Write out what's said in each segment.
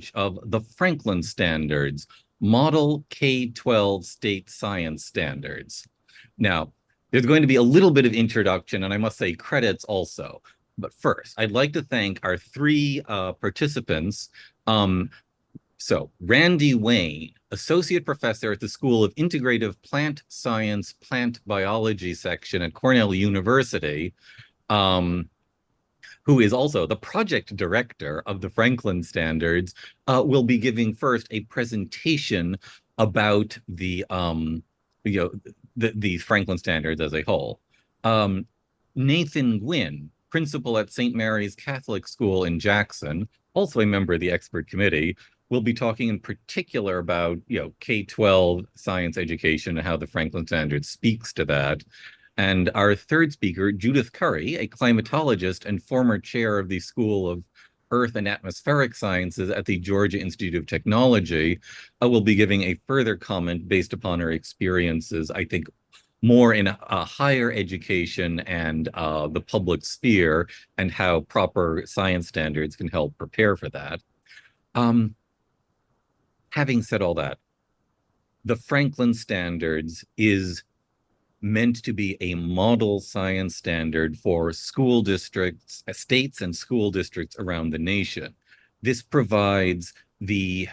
launch of the Franklin Standards, Model K-12 State Science Standards. Now, there's going to be a little bit of introduction, and I must say credits also. But first, I'd like to thank our three participants. So, Randy Wayne, Associate Professor at the School of Integrative Plant Science, Plant Biology section at Cornell University, who is also the project director of the Franklin Standards, will be giving first a presentation about the Franklin Standards as a whole. Nathan Gwynn, principal at St. Mary's Catholic School in Jackson, also a member of the expert committee, will be talking in particular about K-12 science education and how the Franklin Standard speaks to that. And our third speaker, Judith Curry, a climatologist and former chair of the School of Earth and Atmospheric Sciences at the Georgia Institute of Technology, will be giving a further comment based upon her experiences, I think, more in a higher education and the public sphere, and how proper science standards can help prepare for that. Having said all that, the Franklin Standards is meant to be a model science standard for school districts, states and school districts around the nation. This provides the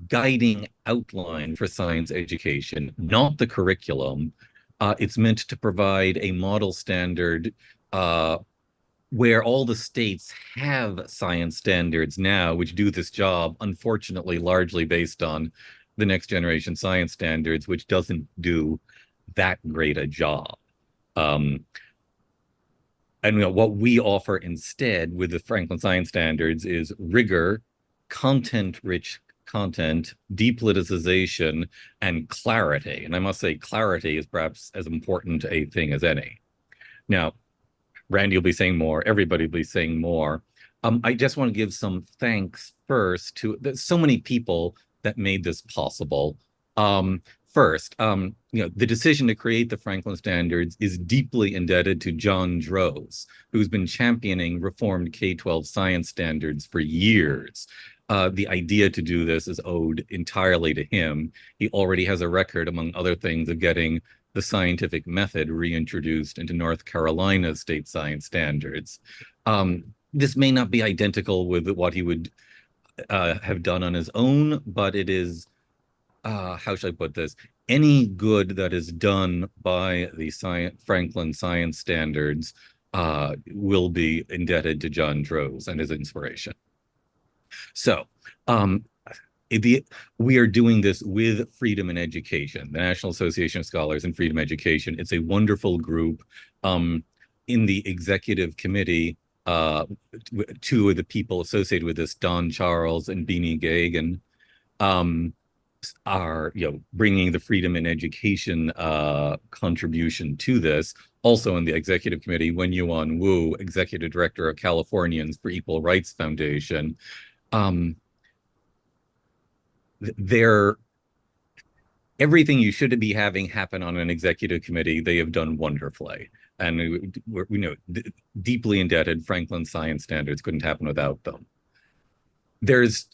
guiding outline for science education, not the curriculum. It's meant to provide a model standard where all the states have science standards now, which do this job, unfortunately, largely based on the next generation science standards, which doesn't do that great a job. And what we offer instead with the Franklin Science Standards is rigor, content-rich content, depoliticization, and clarity. And I must say, clarity is perhaps as important a thing as any. Now, Randy will be saying more. Everybody will be saying more. I just want to give some thanks first to so many people that made this possible. First, the decision to create the Franklin Standards is deeply indebted to John Droz, who's been championing reformed K-12 science standards for years. The idea to do this is owed entirely to him. He already has a record, among other things, of getting the scientific method reintroduced into North Carolina's state science standards. This may not be identical with what he would have done on his own, but it is, how should I put this? Any good that is done by the Franklin Science Standards will be indebted to John Droz and his inspiration. So, we are doing this with Freedom in Education, the National Association of Scholars in Freedom Education. It's a wonderful group. In the executive committee, two of the people associated with this, Don Charles and Beanie Gagan, are bringing the Freedom in Education contribution to this. Also in the executive committee, Wen-Yuan Wu, executive director of Californians for Equal Rights Foundation. Everything you should be having happen on an executive committee, they have done wonderfully. And we know deeply indebted. Franklin Science Standards couldn't happen without them. There's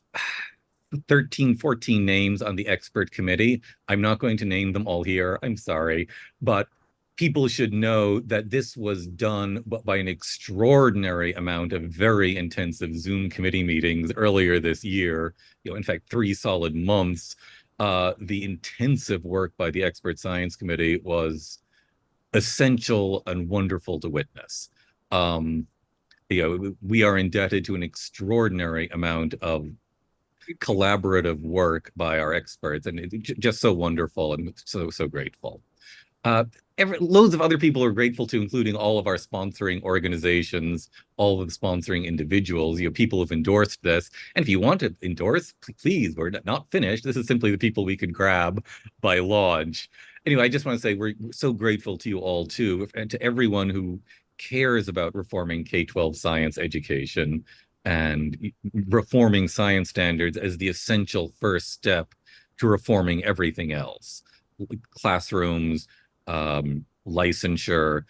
13, 14 names on the expert committee. I'm not going to name them all here. I'm sorry. But people should know that this was done by an extraordinary amount of very intensive Zoom committee meetings earlier this year. In fact, 3 solid months. The intensive work by the expert science committee was essential and wonderful to witness. We are indebted to an extraordinary amount of collaborative work by our experts, and it's just so wonderful and so grateful. Loads of other people are grateful to, including all of our sponsoring organizations, all of the sponsoring individuals. People have endorsed this. And if you want to endorse, please, we're not finished. This is simply the people we could grab by launch. Anyway, I just want to say we're so grateful to you all, too, and to everyone who cares about reforming K-12 science education and reforming science standards as the essential first step to reforming everything else. Classrooms, licensure,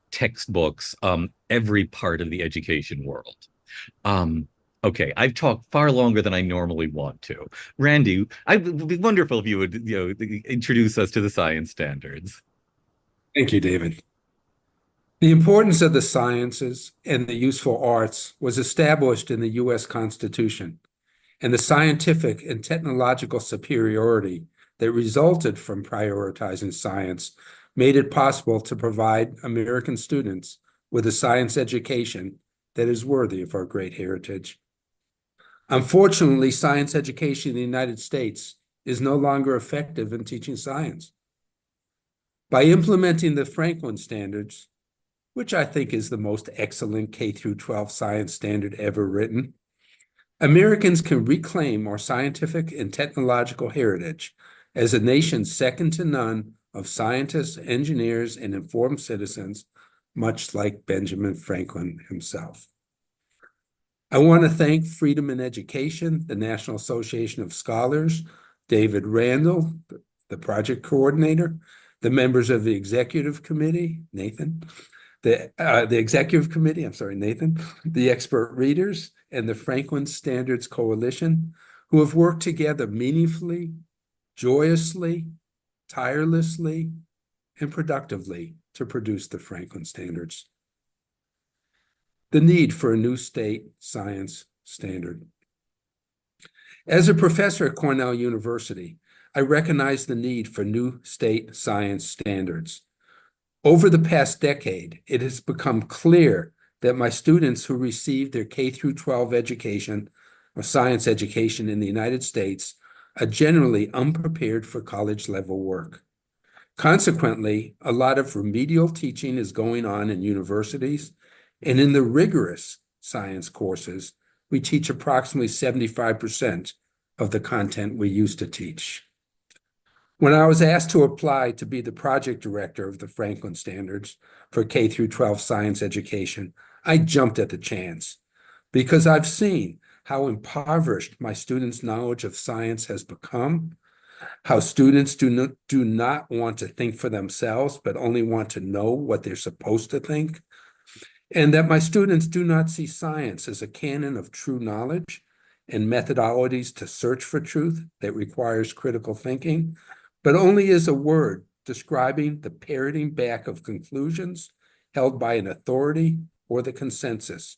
textbooks, every part of the education world. Okay, I've talked far longer than I normally want to. Randy, it would be wonderful if you would, introduce us to the science standards. Thank you, David. The importance of the sciences and the useful arts was established in the U.S. Constitution, and the scientific and technological superiority that resulted from prioritizing science made it possible to provide American students with a science education that is worthy of our great heritage. Unfortunately, science education in the United States is no longer effective in teaching science. By implementing the Franklin Standards, which I think is the most excellent K-12 science standard ever written, Americans can reclaim our scientific and technological heritage as a nation second to none of scientists, engineers, and informed citizens, much like Benjamin Franklin himself. I want to thank Freedom in Education, the National Association of Scholars, David Randall, the project coordinator, the members of the executive committee, Nathan, the executive committee, I'm sorry, Nathan, the expert readers, and the Franklin Standards Coalition, who have worked together meaningfully, joyously, tirelessly, and productively to produce the Franklin Standards. The need for a new state science standard. As a professor at Cornell University, I recognize the need for new state science standards. Over the past decade, it has become clear that my students who receive their K-12 education or science education in the United States are generally unprepared for college-level work. Consequently, a lot of remedial teaching is going on in universities, and in the rigorous science courses, we teach approximately 75% of the content we used to teach. When I was asked to apply to be the project director of the Franklin Standards for K-12 science education, I jumped at the chance because I've seen how impoverished my students' knowledge of science has become, how students do not want to think for themselves, but only want to know what they're supposed to think, and that my students do not see science as a canon of true knowledge and methodologies to search for truth that requires critical thinking, but only as a word describing the parroting back of conclusions held by an authority or the consensus.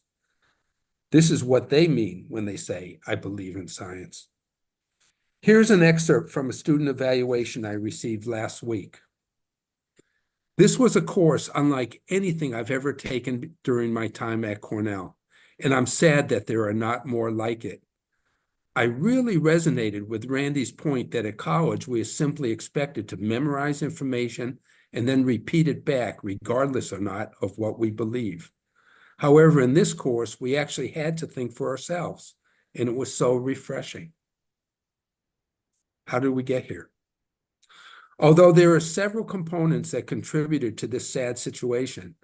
This is what they mean when they say, "I believe in science." Here's an excerpt from a student evaluation I received last week. This was a course unlike anything I've ever taken during my time at Cornell, and I'm sad that there are not more like it. I really resonated with Randy's point that at college we are simply expected to memorize information and then repeat it back regardless or not of what we believe. However, in this course, we actually had to think for ourselves, and it was so refreshing. How did we get here? Although there are several components that contributed to this sad situation,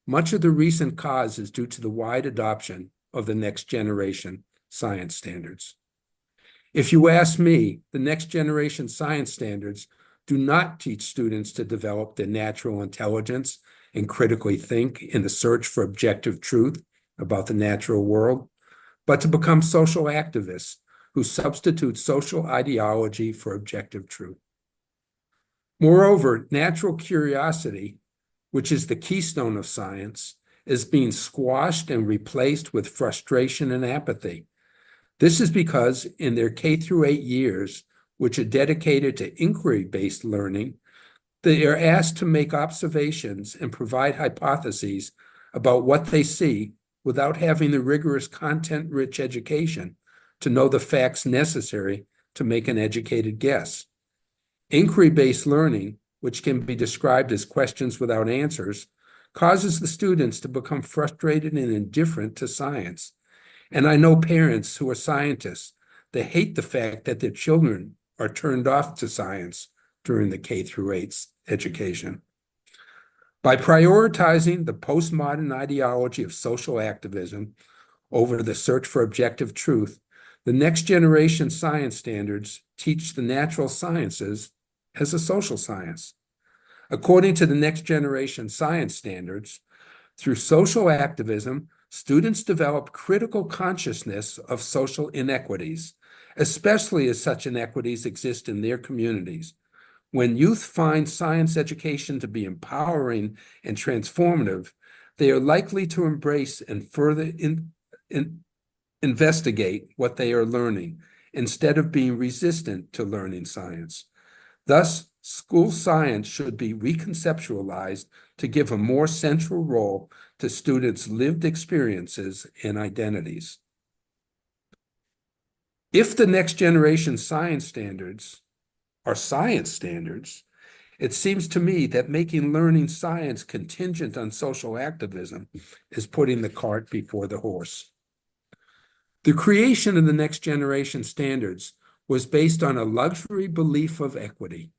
much of the recent cause is due to the wide adoption of the next generation science standards. If you ask me, the next generation science standards do not teach students to develop their natural intelligence and critically think in the search for objective truth about the natural world, but to become social activists who substitute social ideology for objective truth. Moreover, natural curiosity, which is the keystone of science, is being squashed and replaced with frustration and apathy. This is because in their K-8 years, which are dedicated to inquiry-based learning, they are asked to make observations and provide hypotheses about what they see without having the rigorous content-rich education to know the facts necessary to make an educated guess. Inquiry-based learning, which can be described as questions without answers, causes the students to become frustrated and indifferent to science. And I know parents who are scientists that hate the fact that their children are turned off to science during the K-8 education. By prioritizing the postmodern ideology of social activism over the search for objective truth, the next generation science standards teach the natural sciences as a social science. According to the next generation science standards, through social activism, students develop critical consciousness of social inequities, especially as such inequities exist in their communities. When youth find science education to be empowering and transformative, they are likely to embrace and further investigate what they are learning instead of being resistant to learning science. Thus, school science should be reconceptualized to give a more central role to students' lived experiences and identities. If the next generation science standards are science standards, it seems to me that making learning science contingent on social activism is putting the cart before the horse. The creation of the next generation standards was based on a luxury belief of equity.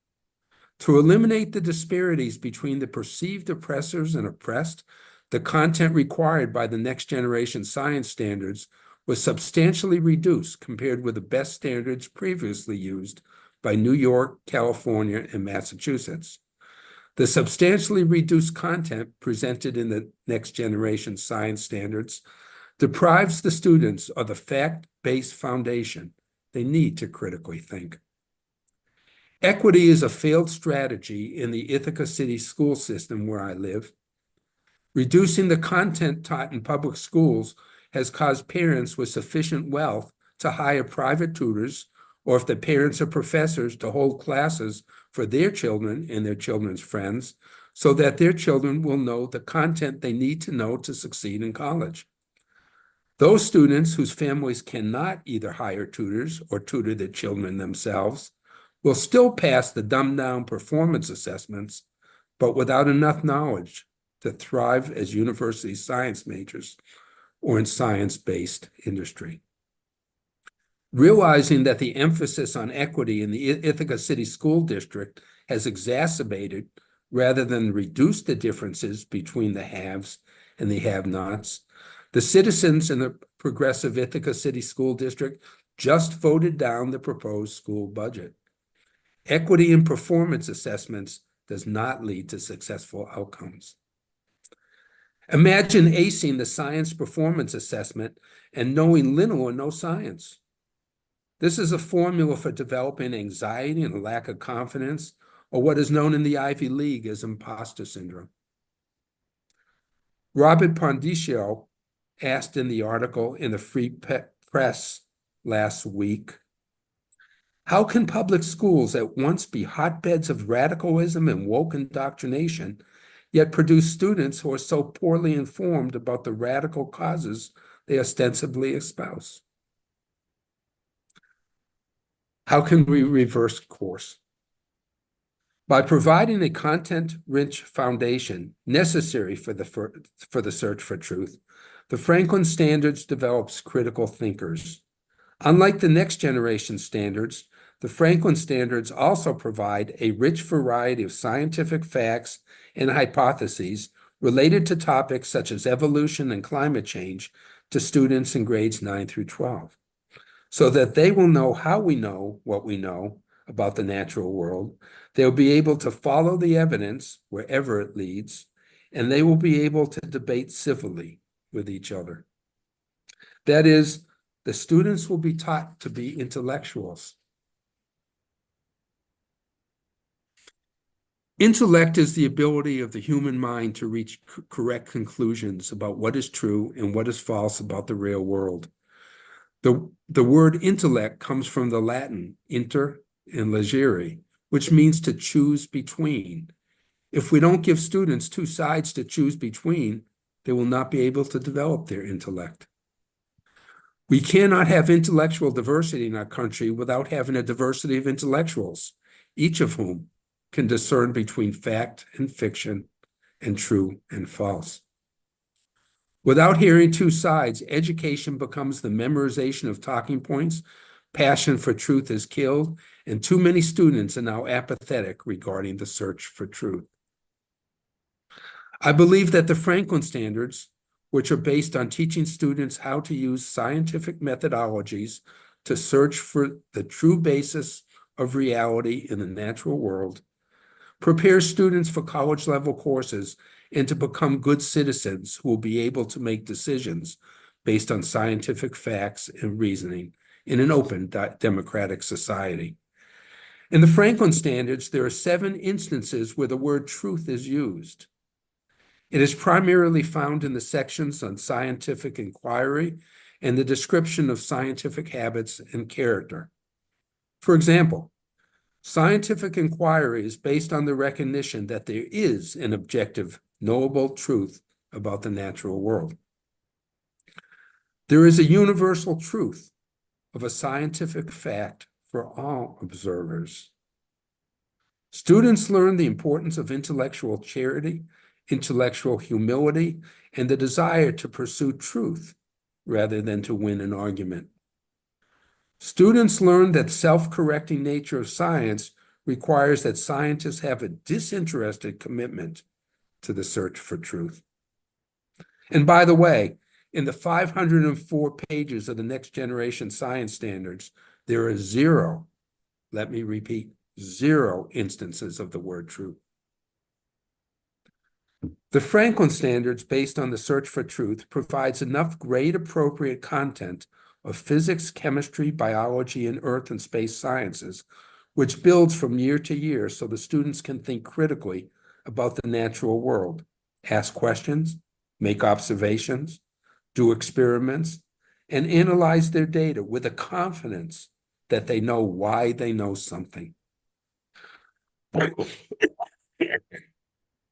To eliminate the disparities between the perceived oppressors and oppressed, the content required by the next generation science standards was substantially reduced compared with the best standards previously used by New York, California, and Massachusetts. The substantially reduced content presented in the next generation science standards deprives the students of the fact-based foundation they need to critically think. Equity is a failed strategy in the Ithaca City school system where I live. Reducing the content taught in public schools has caused parents with sufficient wealth to hire private tutors, or if the parents are professors, to hold classes for their children and their children's friends, so that their children will know the content they need to know to succeed in college. Those students whose families cannot either hire tutors or tutor their children themselves will still pass the dumbed-down performance assessments, but without enough knowledge to thrive as university science majors or in science-based industry. Realizing that the emphasis on equity in the Ithaca City School District has exacerbated rather than reduced the differences between the haves and the have-nots, the citizens in the progressive Ithaca City School District just voted down the proposed school budget. Equity in performance assessments does not lead to successful outcomes. Imagine acing the science performance assessment and knowing little or no science. This is a formula for developing anxiety and a lack of confidence, or what is known in the Ivy League as imposter syndrome. Robert Pondicchio asked in the article in the Free Press last week, how can public schools at once be hotbeds of radicalism and woke indoctrination, yet produce students who are so poorly informed about the radical causes they ostensibly espouse? How can we reverse course? By providing a content-rich foundation necessary for the search for truth, the Franklin Standards develops critical thinkers. Unlike the next generation standards, the Franklin Standards also provide a rich variety of scientific facts and hypotheses related to topics such as evolution and climate change to students in grades 9 through 12, so that they will know how we know what we know about the natural world. They'll be able to follow the evidence wherever it leads, and they will be able to debate civilly with each other. That is, the students will be taught to be intellectuals. Intellect is the ability of the human mind to reach correct conclusions about what is true and what is false about the real world. The word intellect comes from the Latin inter and legere, which means to choose between. If we don't give students two sides to choose between, they will not be able to develop their intellect. We cannot have intellectual diversity in our country without having a diversity of intellectuals, each of whom can discern between fact and fiction and true and false. Without hearing two sides, education becomes the memorization of talking points, passion for truth is killed, and too many students are now apathetic regarding the search for truth. I believe that the Franklin Standards, which are based on teaching students how to use scientific methodologies to search for the true basis of reality in the natural world, prepare students for college-level courses and to become good citizens who will be able to make decisions based on scientific facts and reasoning in an open democratic society. In the Franklin Standards, there are 7 instances where the word truth is used. It is primarily found in the sections on scientific inquiry and the description of scientific habits and character. For example, scientific inquiry is based on the recognition that there is an objective, knowable truth about the natural world. There is a universal truth of a scientific fact for all observers. Students learn the importance of intellectual charity, intellectual humility, and the desire to pursue truth rather than to win an argument. Students learn that self-correcting nature of science requires that scientists have a disinterested commitment to the search for truth. And by the way, in the 504 pages of the Next Generation Science Standards, there are 0, let me repeat, 0 instances of the word truth. The Franklin Standards, based on the search for truth, provides enough grade-appropriate content of physics, chemistry, biology, and earth and space sciences, which builds from year to year so the students can think critically about the natural world, ask questions, make observations, do experiments, and analyze their data with a confidence that they know why they know something.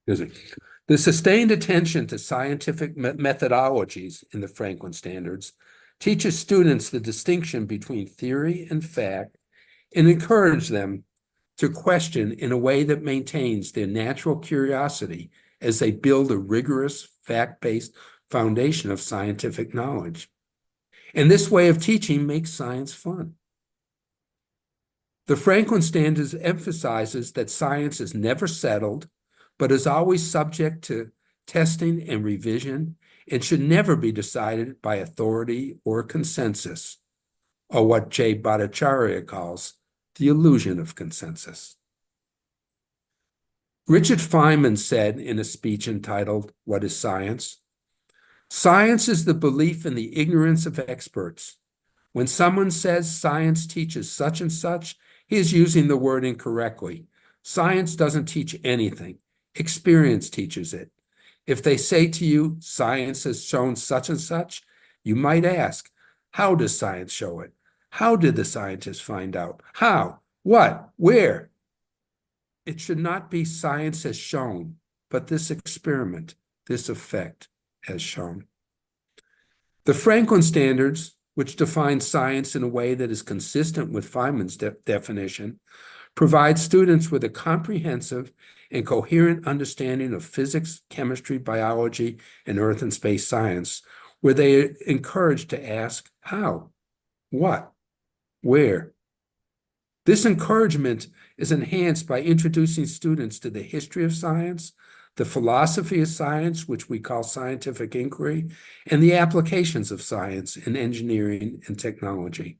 The sustained attention to scientific methodologies in the Franklin Standards teaches students the distinction between theory and fact and encourages them to question in a way that maintains their natural curiosity as they build a rigorous, fact-based foundation of scientific knowledge. And this way of teaching makes science fun. The Franklin Standards emphasizes that science is never settled, but is always subject to testing and revision, and should never be decided by authority or consensus, or what Jay Bhattacharya calls the illusion of consensus. Richard Feynman said in a speech entitled, "What is Science?" "Science is the belief in the ignorance of experts. When someone says science teaches such and such, he is using the word incorrectly. Science doesn't teach anything. Experience teaches it. If they say to you, science has shown such and such, you might ask, how does science show it? How did the scientists find out? How? What? Where?" It should not be science has shown, but this experiment, this effect has shown. The Franklin Standards, which define science in a way that is consistent with Feynman's definition, provide students with a comprehensive and coherent understanding of physics, chemistry, biology, and earth and space science, where they are encouraged to ask how, what, where. This encouragement is enhanced by introducing students to the history of science, the philosophy of science, which we call scientific inquiry, and the applications of science in engineering and technology.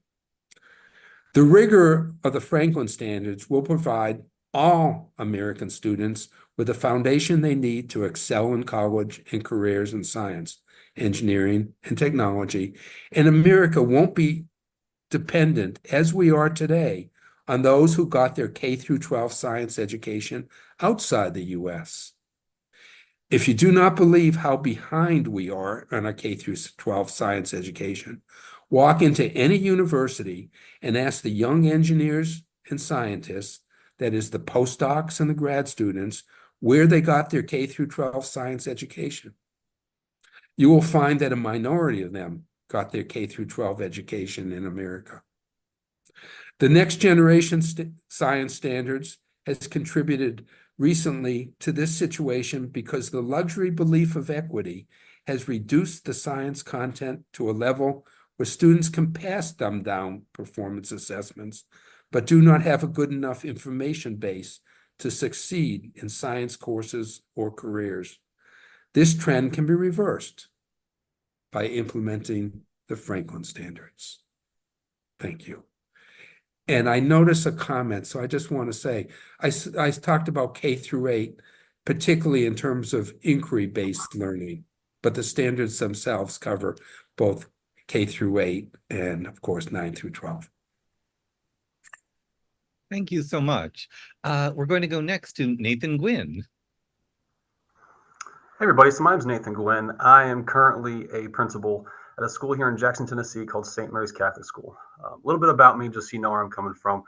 The rigor of the Franklin Standards will provide all American students with the foundation they need to excel in college and careers in science, engineering, and technology, and America won't be dependent, as we are today, on those who got their K-12 science education outside the U.S. If you do not believe how behind we are on our K-12 science education, walk into any university and ask the young engineers and scientists, that is the postdocs and the grad students, where they got their K-12 science education. You will find that a minority of them got their K-12 education in America. The Next Generation Science Standards has contributed recently to this situation because the luxury belief of equity has reduced the science content to a level where students can pass dumbed-down performance assessments, but do not have a good enough information base to succeed in science courses or careers. This trend can be reversed by implementing the Franklin Standards. Thank you. And I notice a comment, so I just want to say, I talked about K through 8. particularly in terms of inquiry-based learning. But the standards themselves cover both K through 8 and, of course, 9 through 12. Thank you so much. We're going to go next to Nathan Gwynn. Hey everybody, so my name is Nathan Gwynn. I am currently a principal at a school here in Jackson, Tennessee called St. Mary's Catholic School. A little bit about me, just so you know where I'm coming from.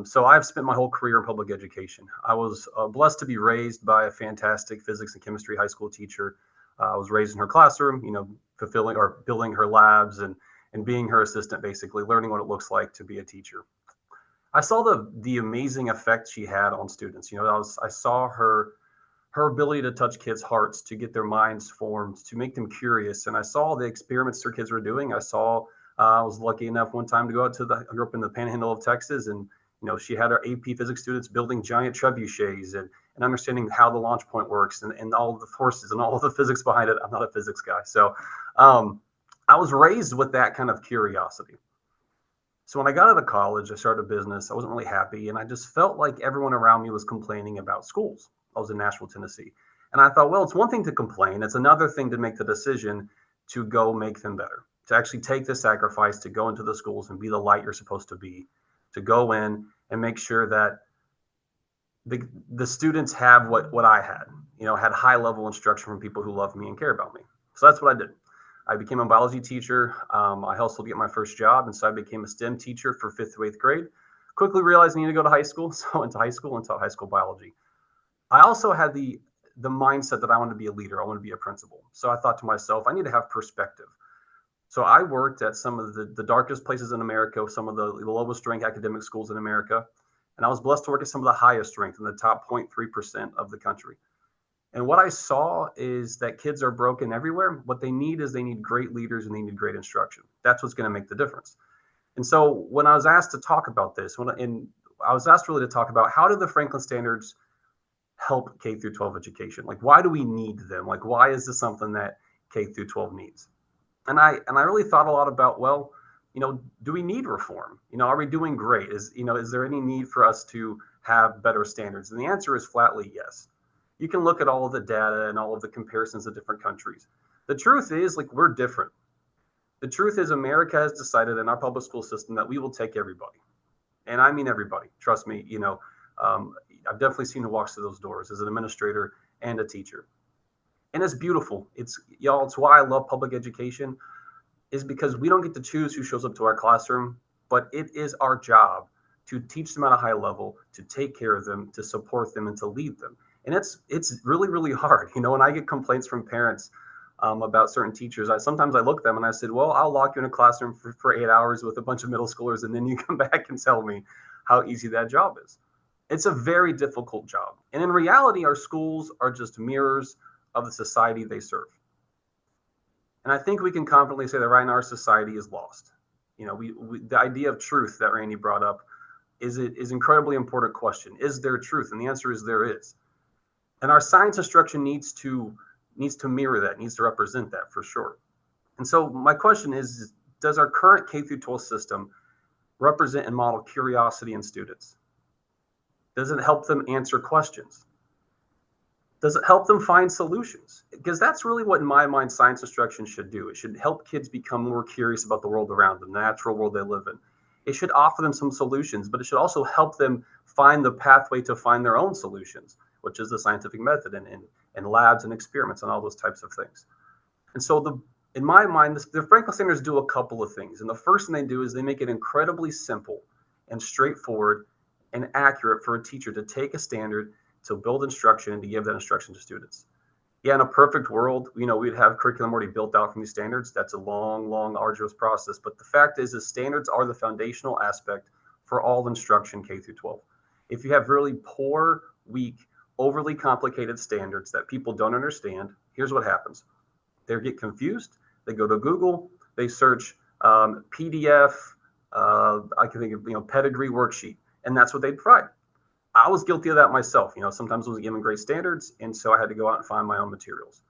So I've spent my whole career in public education. I was blessed to be raised by a fantastic physics and chemistry high school teacher. I was raised in her classroom, fulfilling or building her labs and being her assistant, basically learning what it looks like to be a teacher. I saw the amazing effect she had on students. I saw her ability to touch kids' hearts, to get their minds formed, to make them curious. And I saw the experiments her kids were doing. I was lucky enough one time to go out I grew up in the panhandle of Texas, and she had our AP physics students building giant trebuchets and understanding how the launch point works and all of the forces and all of the physics behind it. I'm not a physics guy. So I was raised with that kind of curiosity. So when I got out of college, I started a business. I wasn't really happy, and I just felt like everyone around me was complaining about schools. I was in Nashville, Tennessee. And I thought, well, it's one thing to complain. It's another thing to make the decision to go make them better, to actually take the sacrifice to go into the schools and be the light you're supposed to be, to go in and make sure that the students have what I had high level instruction from people who love me and care about me. So that's what I did. I became a biology teacher. I hustled to get my first job. And so I became a STEM teacher for 5th through 8th grade. Quickly realized I needed to go to high school. So I went to high school and taught high school biology. I also had the mindset that I want to be a leader. I want to be a principal. So I thought to myself, I need to have perspective. So I worked at some of the darkest places in America, some of the lowest ranked academic schools in America. And I was blessed to work at some of the highest ranked in the top 0.3% of the country. And what I saw is that kids are broken everywhere. What they need great leaders and they need great instruction. That's what's going to make the difference. And so when I was asked to talk about this, I was asked really to talk about how do the Franklin Standards help K through 12 education? Like, why do we need them? Like, why is this something that K through 12 needs? And I really thought a lot about, well, do we need reform? Are we doing great? Is there any need for us to have better standards? And the answer is flatly yes. You can look at all of the data and all of the comparisons of different countries. The truth is, we're different. The truth is America has decided in our public school system that we will take everybody. And I mean everybody. Trust me, I've definitely seen who walks through those doors as an administrator and a teacher. And it's beautiful. It's why I love public education, is because we don't get to choose who shows up to our classroom, but it is our job to teach them at a high level, to take care of them, to support them, and to lead them. And it's really, really hard. When I get complaints from parents about certain teachers, sometimes I look at them and I said, well, I'll lock you in a classroom for 8 hours with a bunch of middle schoolers, and then you come back and tell me how easy that job is. It's a very difficult job. And in reality, our schools are just mirrors of the society they serve. And I think we can confidently say that right now our society is lost. The idea of truth that Randy brought up is incredibly important question. Is there truth? And the answer is there is. And our science instruction needs to mirror that, needs to represent that for sure. And so my question is, does our current K through 12 system represent and model curiosity in students? Does it help them answer questions? Does it help them find solutions? Because that's really what, in my mind, science instruction should do. It should help kids become more curious about the world around them, the natural world they live in. It should offer them some solutions, but it should also help them find the pathway to find their own solutions, which is the scientific method and labs and experiments and all those types of things. And so in my mind, the Franklin Standards do a couple of things. And the first thing they do is they make it incredibly simple and straightforward and accurate for a teacher to take a standard, to build instruction, and to give that instruction to students. Yeah, in a perfect world, we'd have curriculum already built out from these standards. That's a long, long, arduous process. But the fact is standards are the foundational aspect for all instruction K through 12. If you have really poor, weak, overly complicated standards that people don't understand, here's what happens. They get confused. They go to Google. They search PDF. I can think of pedigree worksheet, and that's what they provide. I was guilty of that myself. Sometimes I wasn't given great standards, and so I had to go out and find my own materials.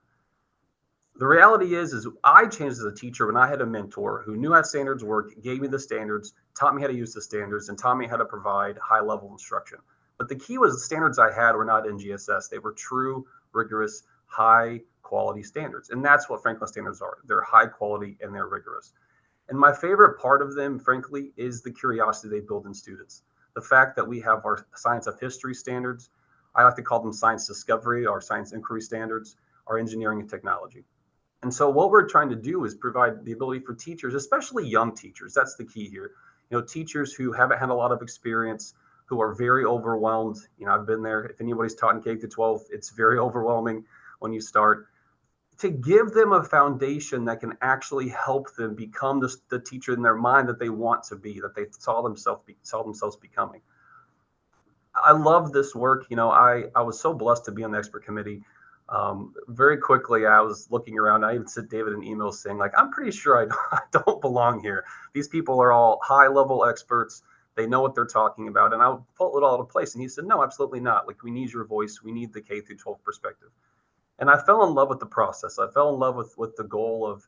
The reality is I changed as a teacher when I had a mentor who knew how standards work, gave me the standards, taught me how to use the standards, and taught me how to provide high-level instruction. But the key was the standards I had were not NGSS. They were true, rigorous, high quality standards. And that's what Franklin standards are. They're high quality and they're rigorous. And my favorite part of them, frankly, is the curiosity they build in students. The fact that we have our science of history standards, I like to call them science discovery or science inquiry standards, our engineering and technology. And so what we're trying to do is provide the ability for teachers, especially young teachers. That's the key here. Teachers who haven't had a lot of experience, who are very overwhelmed. I've been there. If anybody's taught in K-12, it's very overwhelming when you start. To give them a foundation that can actually help them become the teacher in their mind that they want to be, that they saw themselves becoming. I love this work. I was so blessed to be on the expert committee. Very quickly, I was looking around. I even sent David an email saying, I'm pretty sure I don't belong here. These people are all high-level experts. They know what they're talking about. And I pulled it all into place. And he said, no, absolutely not. We need your voice. We need the K-12 perspective. And I fell in love with the process. I fell in love with the goal of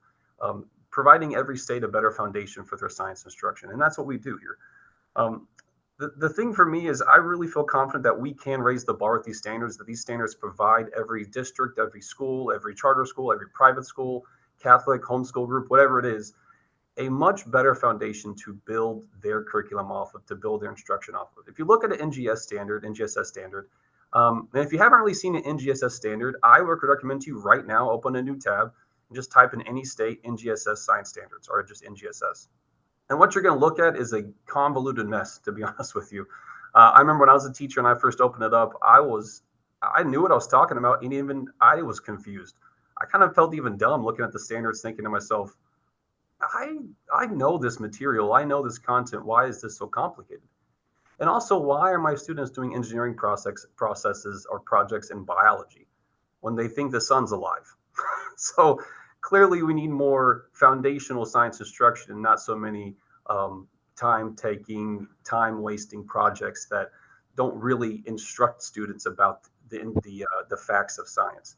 providing every state a better foundation for their science instruction. And that's what we do here. The thing for me is I really feel confident that we can raise the bar with these standards, that these standards provide every district, every school, every charter school, every private school, Catholic, homeschool group, whatever it is, a much better foundation to build their curriculum off of, to build their instruction off of. If you look at an NGSS standard, and if you haven't really seen an NGSS standard, I would recommend to you right now, open a new tab and just type in any state NGSS science standards or just NGSS. And what you're going to look at is a convoluted mess, to be honest with you. I remember when I was a teacher and I first opened it up, I knew what I was talking about, and even I was confused. I kind of felt even dumb looking at the standards, thinking to myself, I know this material, I know this content. Why is this so complicated? And also, why are my students doing engineering processes or projects in biology when they think the sun's alive? So clearly we need more foundational science instruction and not so many time-taking, time-wasting projects that don't really instruct students about the facts of science.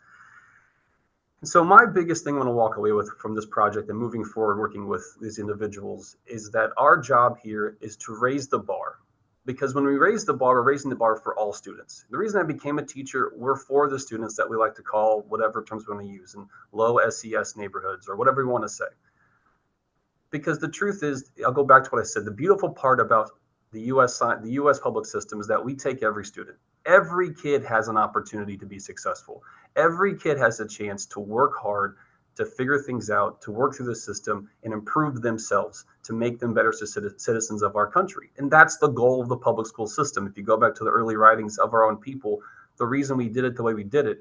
And so my biggest thing I want to walk away with from this project and moving forward working with these individuals is that our job here is to raise the bar. Because when we raise the bar, we're raising the bar for all students. The reason I became a teacher, we're for the students that we like to call whatever terms we want to use in low SES neighborhoods or whatever we want to say. Because the truth is, I'll go back to what I said, the beautiful part about the US public system is that we take every student. Every kid has an opportunity to be successful. Every kid has a chance to work hard, to figure things out, to work through the system and improve themselves, to make them better citizens of our country. And that's the goal of the public school system. If you go back to the early writings of our own people, the reason we did it the way we did it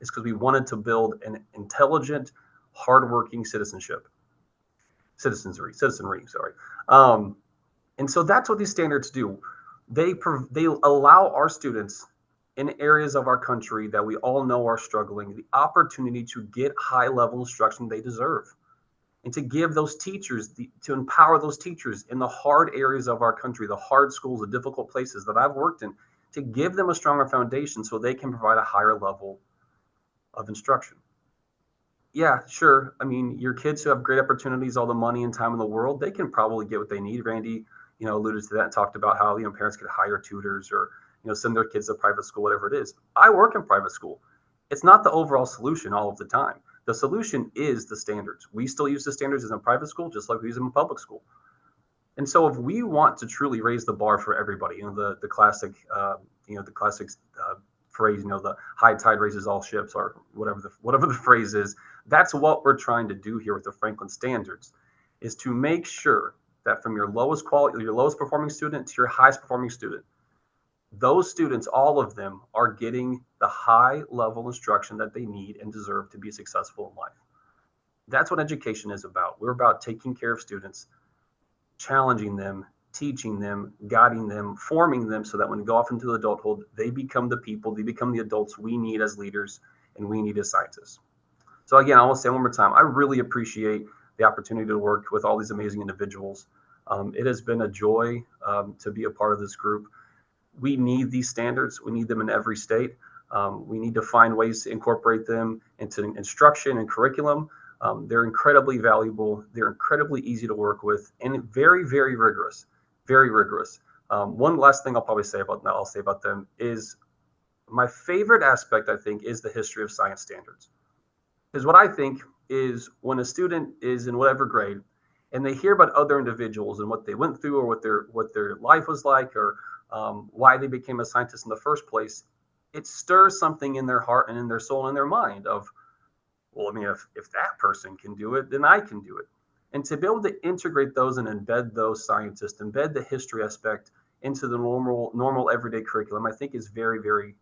is because we wanted to build an intelligent, hardworking citizenry. And so that's what these standards do. They allow our students in areas of our country that we all know are struggling, the opportunity to get high-level instruction they deserve, and to give those teachers, to empower those teachers in the hard areas of our country, the hard schools, the difficult places that I've worked in, to give them a stronger foundation so they can provide a higher level of instruction. Yeah, sure. I mean, your kids who have great opportunities, all the money and time in the world, they can probably get what they need. Randy, alluded to that and talked about how, parents could hire tutors or send their kids to private school, whatever it is. I work in private school. It's not the overall solution all of the time. The solution is the standards. We still use the standards in a private school, just like we use them in public school. And so if we want to truly raise the bar for everybody, the classic, phrase, the high tide raises all ships, or whatever the phrase is, that's what we're trying to do here with the Franklin standards, is to make sure that from your lowest performing student to your highest performing student, those students, all of them, are getting the high level instruction that they need and deserve to be successful in life. That's what education is about. We're about taking care of students, challenging them, teaching them, guiding them, forming them so that when they go off into adulthood, they become the people, they become the adults we need as leaders and we need as scientists. So again, I want to say one more time, I really appreciate the opportunity to work with all these amazing individuals. It has been a joy to be a part of this group. We need these standards. We need them in every state. We need to find ways to incorporate them into instruction and curriculum. They're incredibly valuable. They're incredibly easy to work with and very, very rigorous, very rigorous. One last thing I'll say about them is my favorite aspect, I think, is the history of science standards. Because what I think is when a student is in whatever grade and they hear about other individuals and what they went through or what their life was like or why they became a scientist in the first place, it stirs something in their heart and in their soul and in their mind of, well, I mean, if that person can do it, then I can do it. And to be able to integrate those and embed those scientists, embed the history aspect into the normal everyday curriculum, I think is very, very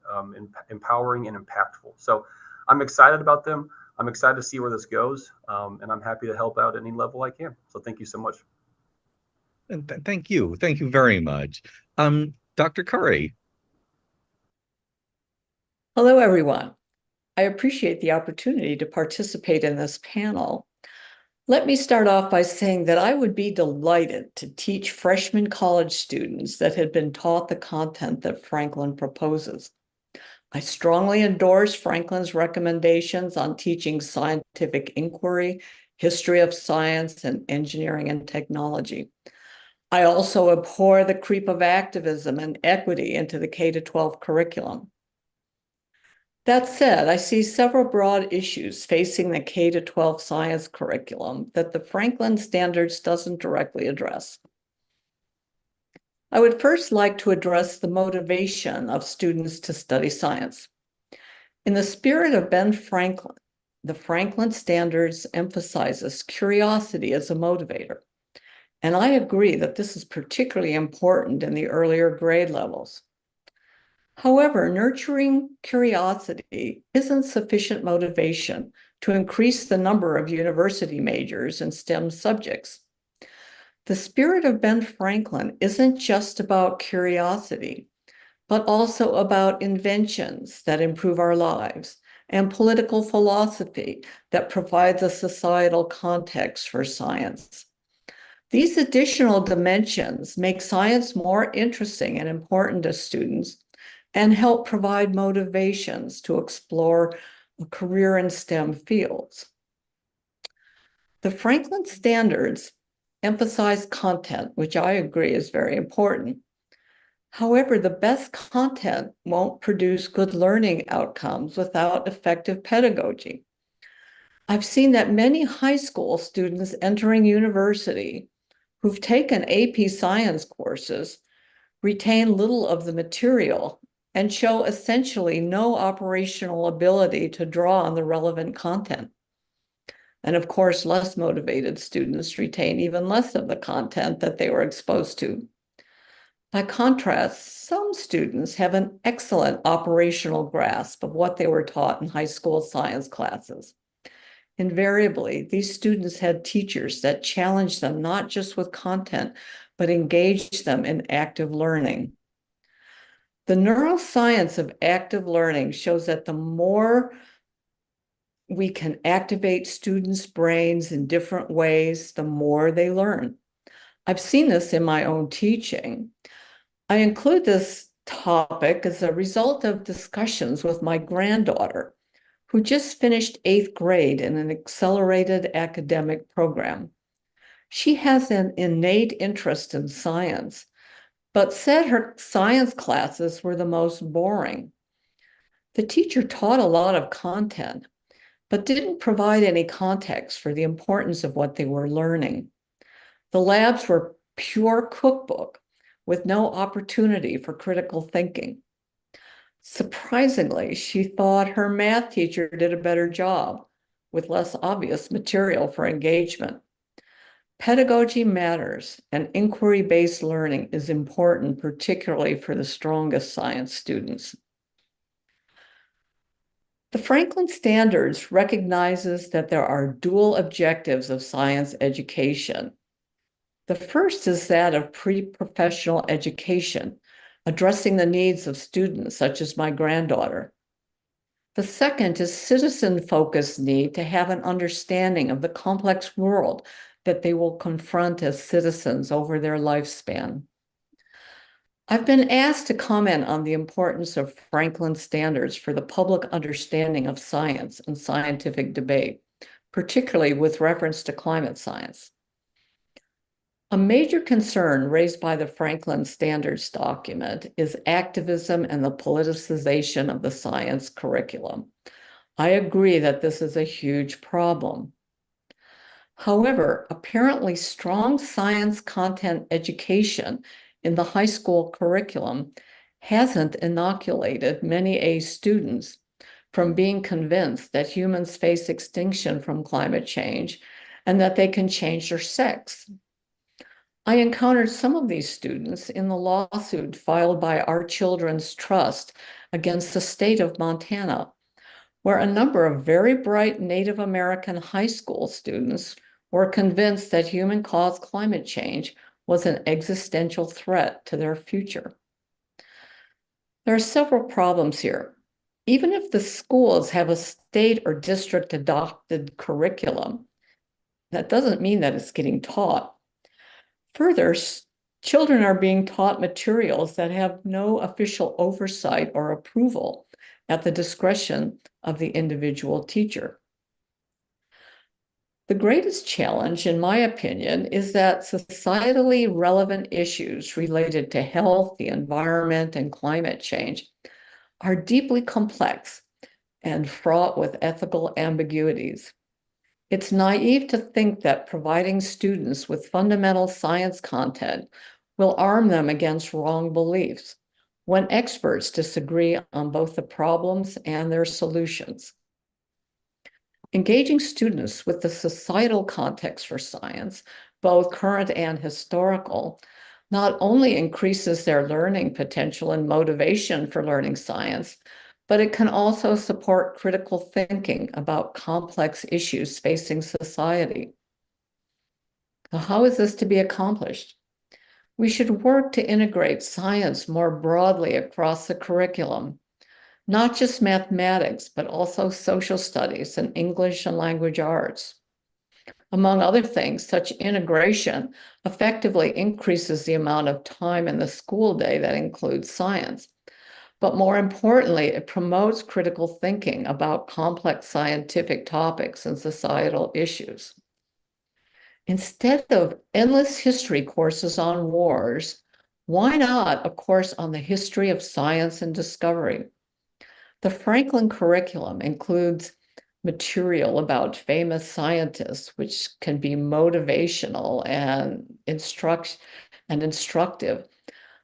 empowering and impactful. So I'm excited about them. I'm excited to see where this goes, and I'm happy to help out at any level I can. So thank you so much. Thank you. Thank you very much. Dr. Curry. Hello, everyone. I appreciate the opportunity to participate in this panel. Let me start off by saying that I would be delighted to teach freshman college students that had been taught the content that Franklin proposes. I strongly endorse Franklin's recommendations on teaching scientific inquiry, history of science, and engineering and technology. I also abhor the creep of activism and equity into the K-12 curriculum. That said, I see several broad issues facing the K-12 science curriculum that the Franklin Standards doesn't directly address. I would first like to address the motivation of students to study science. In the spirit of Ben Franklin, the Franklin Standards emphasizes curiosity as a motivator. And I agree that this is particularly important in the earlier grade levels. However, nurturing curiosity isn't sufficient motivation to increase the number of university majors in STEM subjects. The spirit of Ben Franklin isn't just about curiosity, but also about inventions that improve our lives and political philosophy that provides a societal context for science. These additional dimensions make science more interesting and important to students and help provide motivations to explore a career in STEM fields. The Franklin Standards emphasize content, which I agree is very important. However, the best content won't produce good learning outcomes without effective pedagogy. I've seen that many high school students entering university who've taken AP science courses retain little of the material and show essentially no operational ability to draw on the relevant content. And of course, less motivated students retain even less of the content that they were exposed to. By contrast, some students have an excellent operational grasp of what they were taught in high school science classes. Invariably, these students had teachers that challenged them not just with content, but engaged them in active learning. The neuroscience of active learning shows that the more we can activate students' brains in different ways, the more they learn. I've seen this in my own teaching. I include this topic as a result of discussions with my granddaughter, who just finished 8th grade in an accelerated academic program. She has an innate interest in science, but said her science classes were the most boring. The teacher taught a lot of content, but didn't provide any context for the importance of what they were learning. The labs were pure cookbook with no opportunity for critical thinking. Surprisingly, she thought her math teacher did a better job with less obvious material for engagement. Pedagogy matters, and inquiry-based learning is important, particularly for the strongest science students. The Franklin Standards recognizes that there are dual objectives of science education. The first is that of pre-professional education, addressing the needs of students such as my granddaughter. The second is citizen-focused need to have an understanding of the complex world that they will confront as citizens over their lifespan. I've been asked to comment on the importance of Franklin Standards for the public understanding of science and scientific debate, particularly with reference to climate science. A major concern raised by the Franklin Standards document is activism and the politicization of the science curriculum. I agree that this is a huge problem. However, apparently strong science content education in the high school curriculum hasn't inoculated many A students from being convinced that humans face extinction from climate change and that they can change their sex. I encountered some of these students in the lawsuit filed by Our Children's Trust against the state of Montana, where a number of very bright Native American high school students were convinced that human-caused climate change was an existential threat to their future. There are several problems here. Even if the schools have a state or district adopted curriculum, that doesn't mean that it's getting taught. Further, children are being taught materials that have no official oversight or approval at the discretion of the individual teacher. The greatest challenge, in my opinion, is that societally relevant issues related to health, the environment, and climate change are deeply complex and fraught with ethical ambiguities. It's naive to think that providing students with fundamental science content will arm them against wrong beliefs when experts disagree on both the problems and their solutions. Engaging students with the societal context for science, both current and historical, not only increases their learning potential and motivation for learning science, but it can also support critical thinking about complex issues facing society. So how is this to be accomplished? We should work to integrate science more broadly across the curriculum, not just mathematics, but also social studies and English and language arts. Among other things, such integration effectively increases the amount of time in the school day that includes science. But more importantly, it promotes critical thinking about complex scientific topics and societal issues. Instead of endless history courses on wars, why not a course on the history of science and discovery? The Franklin curriculum includes material about famous scientists, which can be motivational and instructive.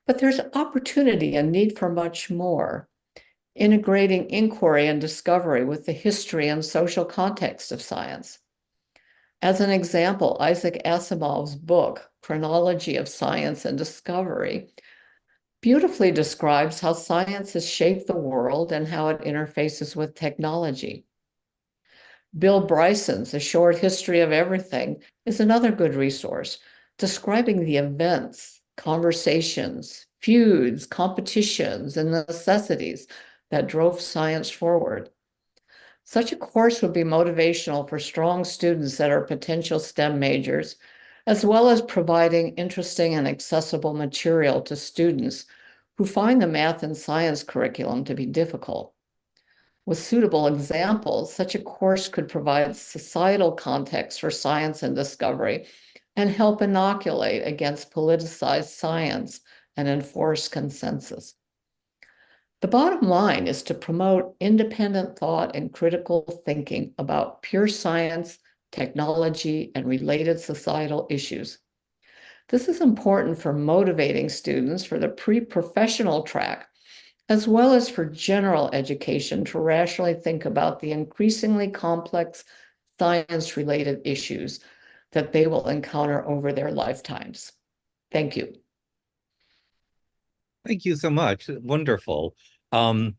But there's opportunity and need for much more, integrating inquiry and discovery with the history and social context of science. As an example, Isaac Asimov's book, Chronology of Science and Discovery, beautifully describes how science has shaped the world and how it interfaces with technology. Bill Bryson's A Short History of Everything is another good resource, describing the events, conversations, feuds, competitions, and necessities that drove science forward. Such a course would be motivational for strong students that are potential STEM majors, as well as providing interesting and accessible material to students who find the math and science curriculum to be difficult. With suitable examples, such a course could provide societal context for science and discovery and help inoculate against politicized science and enforce consensus. The bottom line is to promote independent thought and critical thinking about pure science, technology, and related societal issues. This is important for motivating students for the pre-professional track, as well as for general education to rationally think about the increasingly complex science-related issues that they will encounter over their lifetimes. Thank you. Thank you so much. Wonderful. Some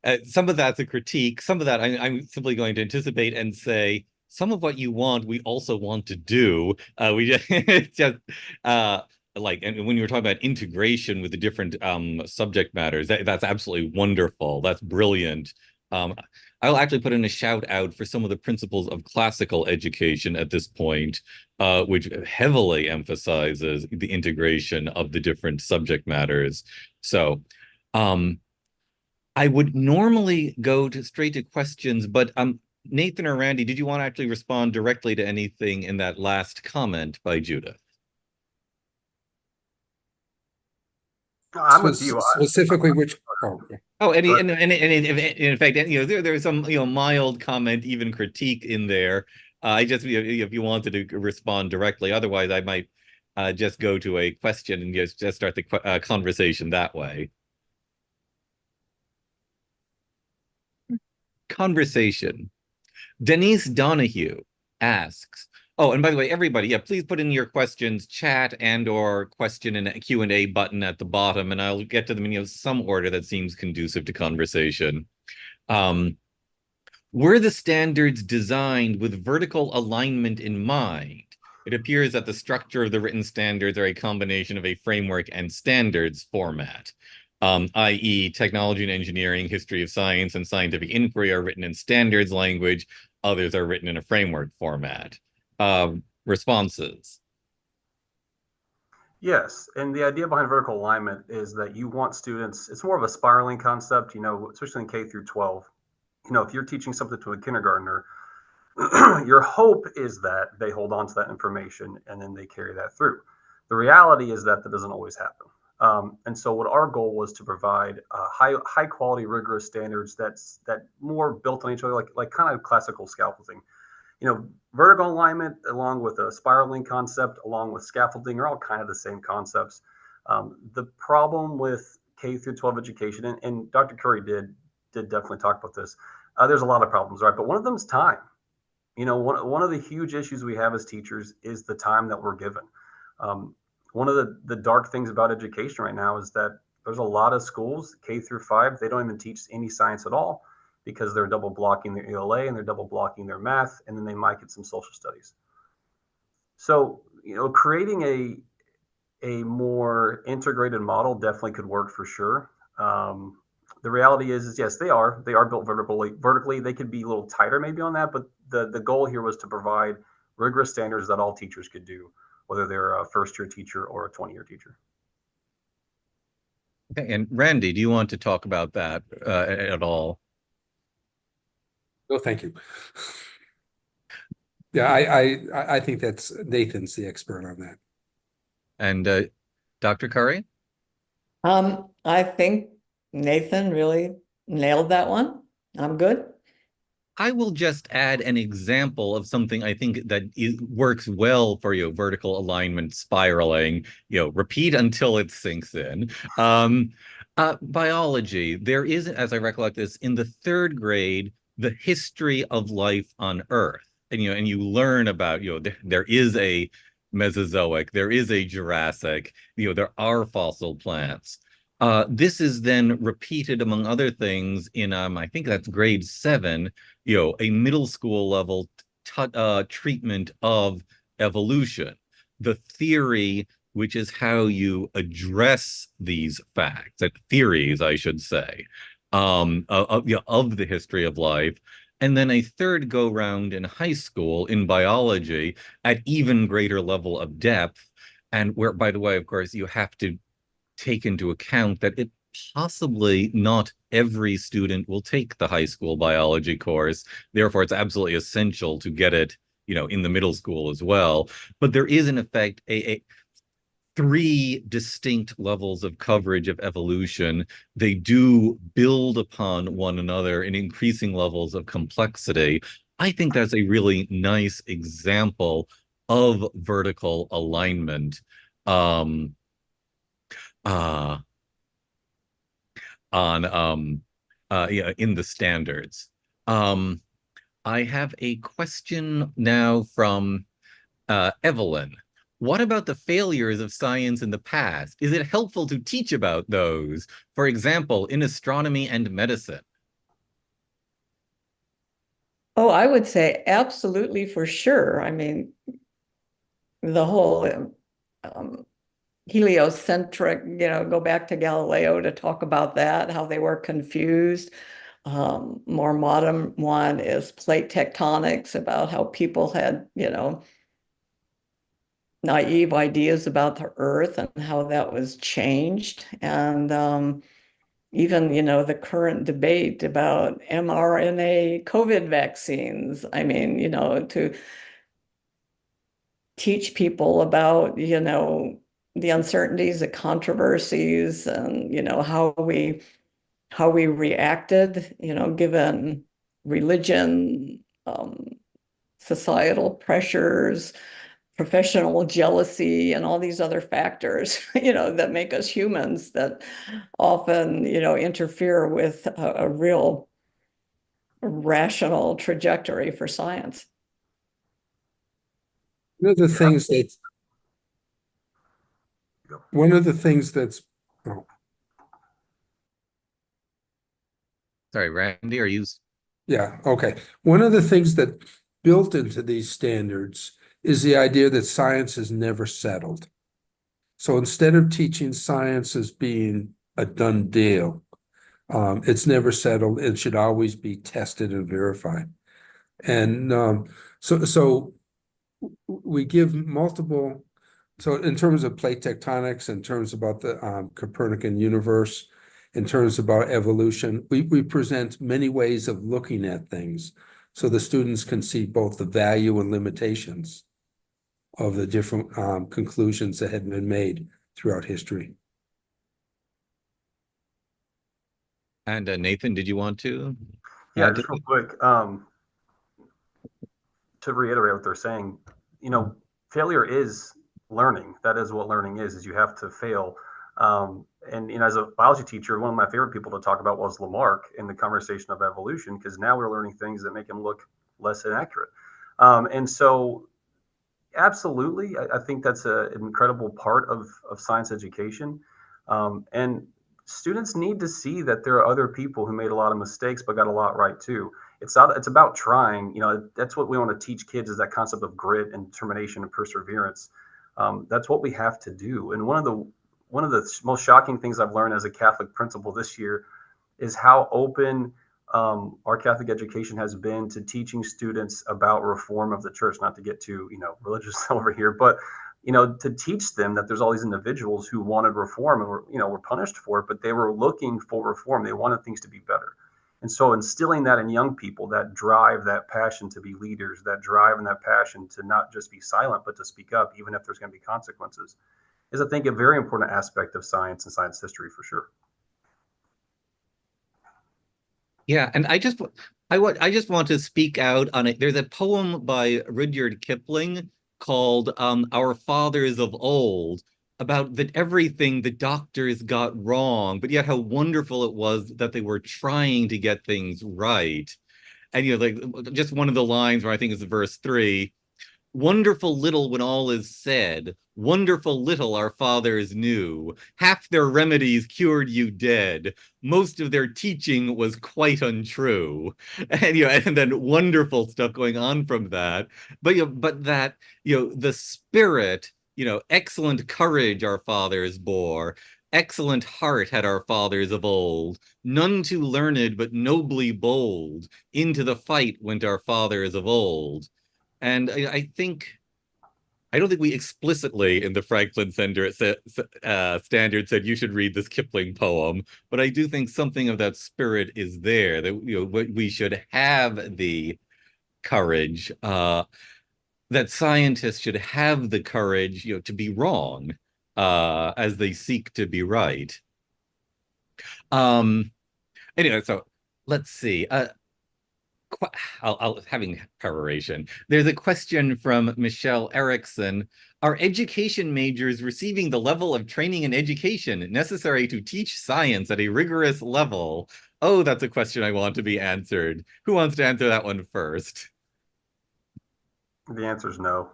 of that's a critique. Some of that I'm simply going to anticipate and say, some of what you want, we also want to do. We just, it's just like, and when you were talking about integration with the different subject matters, that's absolutely wonderful. That's brilliant. I'll actually put in a shout out for some of the principles of classical education at this point, which heavily emphasizes the integration of the different subject matters. So, I would normally go straight to questions, but Nathan or Randy, did you want to actually respond directly to anything in that last comment by Judith? I'm with you. Specifically, which, oh, Oh, and, But in fact, there's some mild comment, even critique in there. I just if you wanted to respond directly, otherwise I might just go to a question and just start the conversation that way. Conversation. Denise Donahue asks, oh, and by the way, everybody, yeah, please put in your questions, chat and or question and Q&A button at the bottom, and I'll get to them in some order that seems conducive to conversation. Were the standards designed with vertical alignment in mind? It appears that the structure of the written standards are a combination of a framework and standards format, i.e. technology and engineering, history of science, and scientific inquiry are written in standards language. Others are written in a framework format. Responses? yes, and the idea behind vertical alignment is that you want students, it's more of a spiraling concept, especially in K through 12. If you're teaching something to a kindergartner, your hope is that they hold on to that information and then they carry that through. The reality is that doesn't always happen. And so what our goal was to provide high quality, rigorous standards that more built on each other, like kind of classical scaffolding. Vertical alignment along with a spiraling concept, along with scaffolding, are all kind of the same concepts. The problem with K through 12 education, and Dr. Curry did definitely talk about this. There's a lot of problems, right? But one of them is time. One of the huge issues we have as teachers is the time that we're given. One of the dark things about education right now is that there's a lot of schools, K through 5, they don't even teach any science at all because they're double blocking their ELA and they're double blocking their math, and then they might get some social studies. So, creating a more integrated model definitely could work for sure. The reality is yes, they are built vertically. They could be a little tighter maybe on that, but the goal here was to provide rigorous standards that all teachers could do, whether they're a first-year teacher or a 20-year teacher. Okay, and Randy, do you want to talk about that at all? no, thank you. Yeah, I think that's Nathan's the expert on that. And Dr. Curry? I think Nathan really nailed that one. I'm good. I will just add an example of something I think that works well for vertical alignment spiraling. Repeat until it sinks in. Biology. There is, as I recollect this, in the 3rd grade, the history of life on Earth, and you learn about there is a Mesozoic, there is a Jurassic, there are fossil plants. This is then repeated, among other things, in I think that's grade 7, a middle school level treatment of evolution, the theory, which is how you address these facts, theories, I should say, of the history of life. And then a 3rd go round in high school in biology at even greater level of depth. And where, by the way, of course, you have to take into account that it possibly not every student will take the high school biology course. Therefore, it's absolutely essential to get it, in the middle school as well. But there is, in effect, a 3 distinct levels of coverage of evolution. They do build upon one another in increasing levels of complexity. I think that's a really nice example of vertical alignment. Uh, on in the standards. I have a question now from Evelyn. What about the failures of science in the past? Is it helpful to teach about those? For example, in astronomy and medicine? Oh, I would say absolutely, for sure. I mean, the whole heliocentric, go back to Galileo to talk about that, how they were confused. More modern one is plate tectonics, about how people had, naive ideas about the earth and how that was changed. And even, the current debate about mRNA COVID vaccines. I mean, to teach people about, the uncertainties, the controversies, and how we reacted, given religion, societal pressures, professional jealousy, and all these other factors, that make us humans that often, interfere with a real rational trajectory for science. One of the things that one of the things that's oh, Sorry, Randy, are you? yeah, okay. One of the things that built into these standards is the idea that science is never settled. So instead of teaching science as being a done deal, it's never settled. It should always be tested and verified. And so we give multiple. So in terms of plate tectonics, in terms about the Copernican universe, in terms about evolution, we present many ways of looking at things so the students can see both the value and limitations of the different conclusions that had been made throughout history. And Nathan, did you want to Yeah, add to just real that? quick, to reiterate what they're saying, failure is learning. That is what learning is you have to fail. And as a biology teacher, one of my favorite people to talk about was Lamarck in the conversation of evolution, because now we're learning things that make him look less inaccurate. And so, absolutely, I think that's an incredible part of science education. And students need to see that there are other people who made a lot of mistakes but got a lot right too. It's about trying. That's what we want to teach kids, is that concept of grit and determination and perseverance. That's what we have to do. And one of the most shocking things I've learned as a Catholic principal this year is how open our Catholic education has been to teaching students about reform of the church. Not to get too religious over here, but to teach them that there's all these individuals who wanted reform and were punished for it, but they were looking for reform. They wanted things to be better. And so instilling that in young people, that drive, that passion to be leaders, that drive and that passion to not just be silent, but to speak up, even if there's going to be consequences, is, I think, a very important aspect of science and science history for sure. Yeah, and I just want to speak out on it. There's a poem by Rudyard Kipling called Our Fathers of Old, about that everything the doctors got wrong, but yet how wonderful it was that they were trying to get things right. And like just one of the lines where I think is verse 3: wonderful little when all is said, wonderful little our fathers knew. Half their remedies cured you dead. Most of their teaching was quite untrue. And then wonderful stuff going on from that. But that, the spirit, excellent courage our fathers bore. Excellent heart had our fathers of old, none too learned but nobly bold. Into the fight went our fathers of old. And I don't think we explicitly in the Franklin Center standard said you should read this Kipling poem, but I do think something of that spirit is there, that we should have the courage, that scientists should have the courage, to be wrong, as they seek to be right. Um, anyway, so let's see. Having preparation. There's a question from Michelle Erickson. Are education majors receiving the level of training and education necessary to teach science at a rigorous level? Oh, that's a question I want to be answered. Who wants to answer that one first? The answer is no.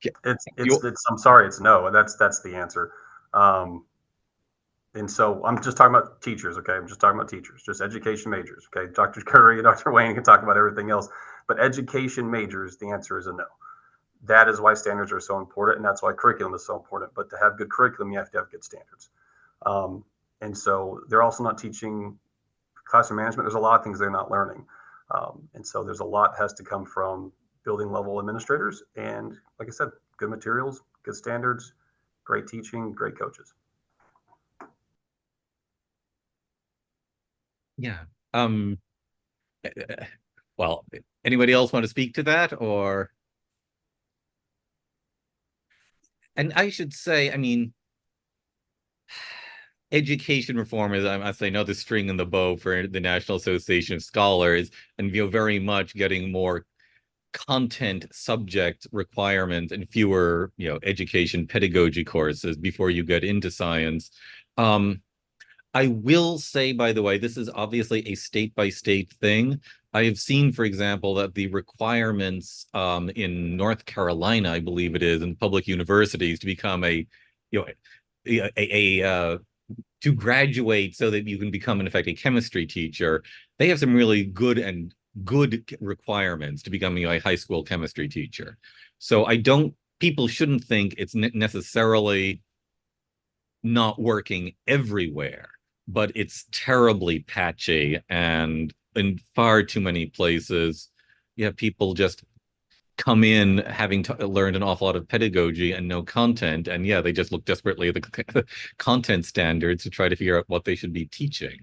Yeah, It's I'm sorry, it's no. That's the answer. Um, and so I'm just talking about teachers, okay? I'm just talking about teachers, just education majors, okay? Dr. Curry and Dr. Wayne can talk about everything else, but education majors, the answer is a no. That is why standards are so important, and that's why curriculum is so important. But to have good curriculum, you have to have good standards. And so they're also not teaching classroom management. There's a lot of things they're not learning. And so there's a lot has to come from building level administrators. And like I said, good materials, good standards, great teaching, great coaches. yeah. Well, anybody else want to speak to that, or? And I should say, I mean, education reform is, I must say, another string in the bow for the National Association of Scholars, and very much getting more content subject requirement and fewer, education pedagogy courses before you get into science. Um, I will say, by the way, this is obviously a state by state thing. I have seen, for example, that the requirements in North Carolina, I believe it is, in public universities to become you know, to graduate so that you can become, in effect, a chemistry teacher. They have some really good requirements to becoming a high school chemistry teacher. So people shouldn't think it's necessarily not working everywhere, but it's terribly patchy, and in far too many places, you have people just come in having learned an awful lot of pedagogy and no content, and yeah, they just look desperately at the content standards to try to figure out what they should be teaching.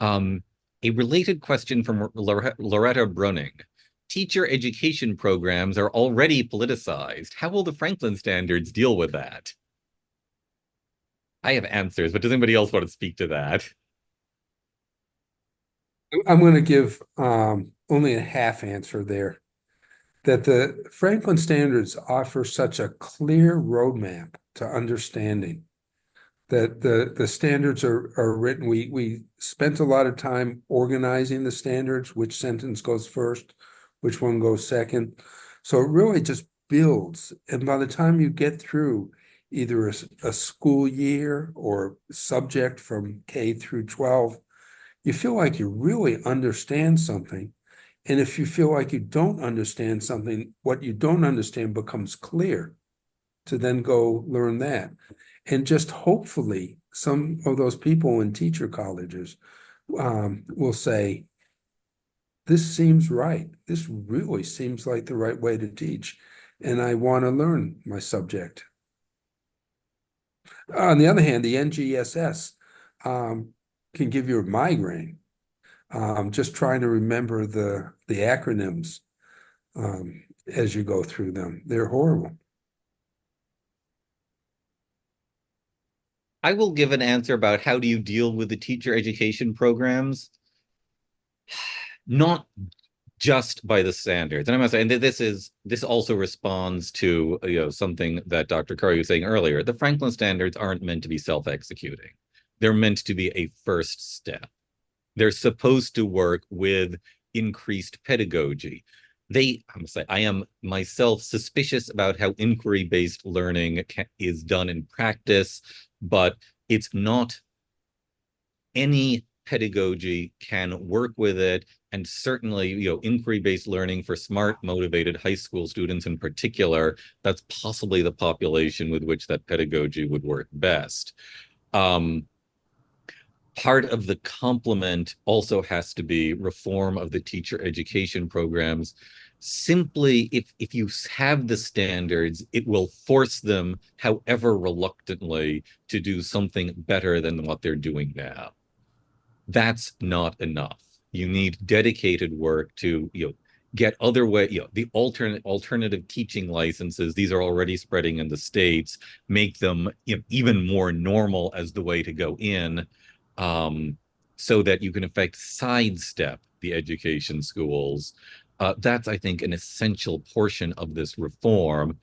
Um, a related question from Loretta Brunning. Teacher education programs are already politicized. How will the Franklin standards deal with that? I have answers, but does anybody else want to speak to that? I'm going to give only a half answer there. That the Franklin Standards offer such a clear roadmap to understanding that the standards are written. We spent a lot of time organizing the standards, which sentence goes first, which one goes second. So it really just builds. And by the time you get through either a school year or subject from K through 12, you feel like you really understand something. And if you feel like you don't understand something, what you don't understand becomes clear to then go learn that. And just hopefully some of those people in teacher colleges will say, this seems right. This really seems like the right way to teach. And I want to learn my subject. On the other hand, the NGSS can give you a migraine. Just trying to remember the acronyms as you go through them. They're horrible. I will give an answer about how do you deal with the teacher education programs, not just by the standards. And I must say, and this also responds to something that Dr. Curry was saying earlier. The Franklin standards aren't meant to be self-executing. They're meant to be a first step. They're supposed to work with increased pedagogy. I must say, I am myself suspicious about how inquiry-based learning is done in practice, but it's not any pedagogy can work with it. And certainly, inquiry-based learning for smart, motivated high school students in particular, that's possibly the population with which that pedagogy would work best. Part of the complement also has to be reform of the teacher education programs. Simply, if you have the standards, it will force them, however reluctantly, to do something better than what they're doing now. That's not enough. You need dedicated work to, get other way, the alternative teaching licenses. These are already spreading in the States, make them even more normal as the way to go in, so that you can in fact sidestep the education schools. That's, I think, an essential portion of this reform.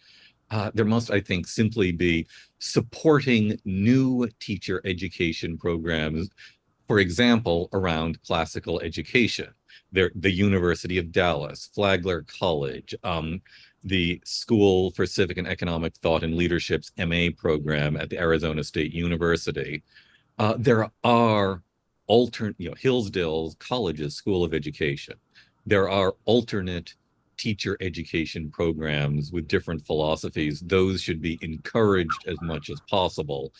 There must, I think, simply be supporting new teacher education programs, for example, around classical education. The University of Dallas, Flagler College, the School for Civic and Economic Thought and Leadership's MA program at the Arizona State University. There are Hillsdale College's School of Education. There are alternate teacher education programs with different philosophies. Those should be encouraged as much as possible.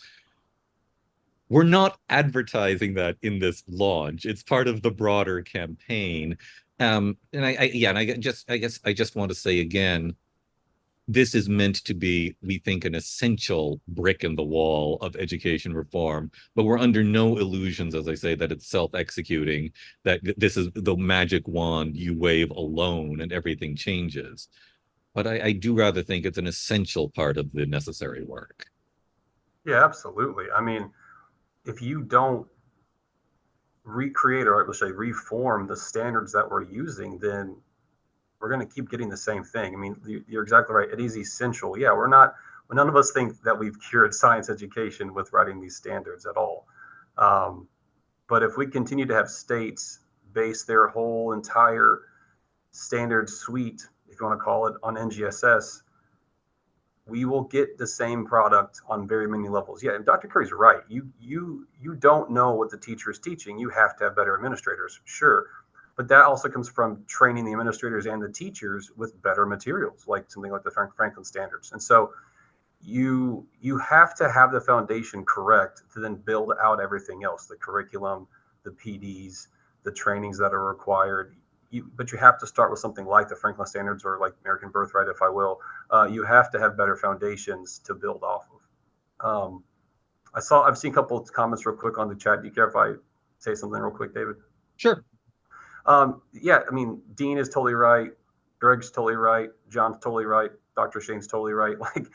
We're not advertising that in this launch. It's part of the broader campaign. And I guess I just want to say again, this is meant to be, we think, an essential brick in the wall of education reform, but we're under no illusions, as I say, that it's self-executing, that this is the magic wand you wave alone and everything changes. but I do rather think it's an essential part of the necessary work. Yeah, absolutely. I mean, if you don't recreate, or let's say reform the standards that we're using, then we're going to keep getting the same thing. I mean, you're exactly right. It is essential. Yeah, none of us think that we've cured science education with writing these standards at all. Um, but if we continue to have states base their whole entire standard suite, if you want to call it, on NGSS, we will get the same product on very many levels. Yeah, and Dr. Curry's right. You don't know what the teacher is teaching. You have to have better administrators, sure. But that also comes from training the administrators and the teachers with better materials, like something like the Franklin standards. And so you have to have the foundation correct to then build out everything else, the curriculum, the PDs, the trainings that are required. But you have to start with something like the Franklin standards, or like American Birthright, if I will. You have to have better foundations to build off of. I've seen a couple of comments real quick on the chat. Do you care if I say something real quick, David? Sure. Yeah, I mean, Dean is totally right. Greg's totally right. John's totally right. Dr. Shane's totally right. Like,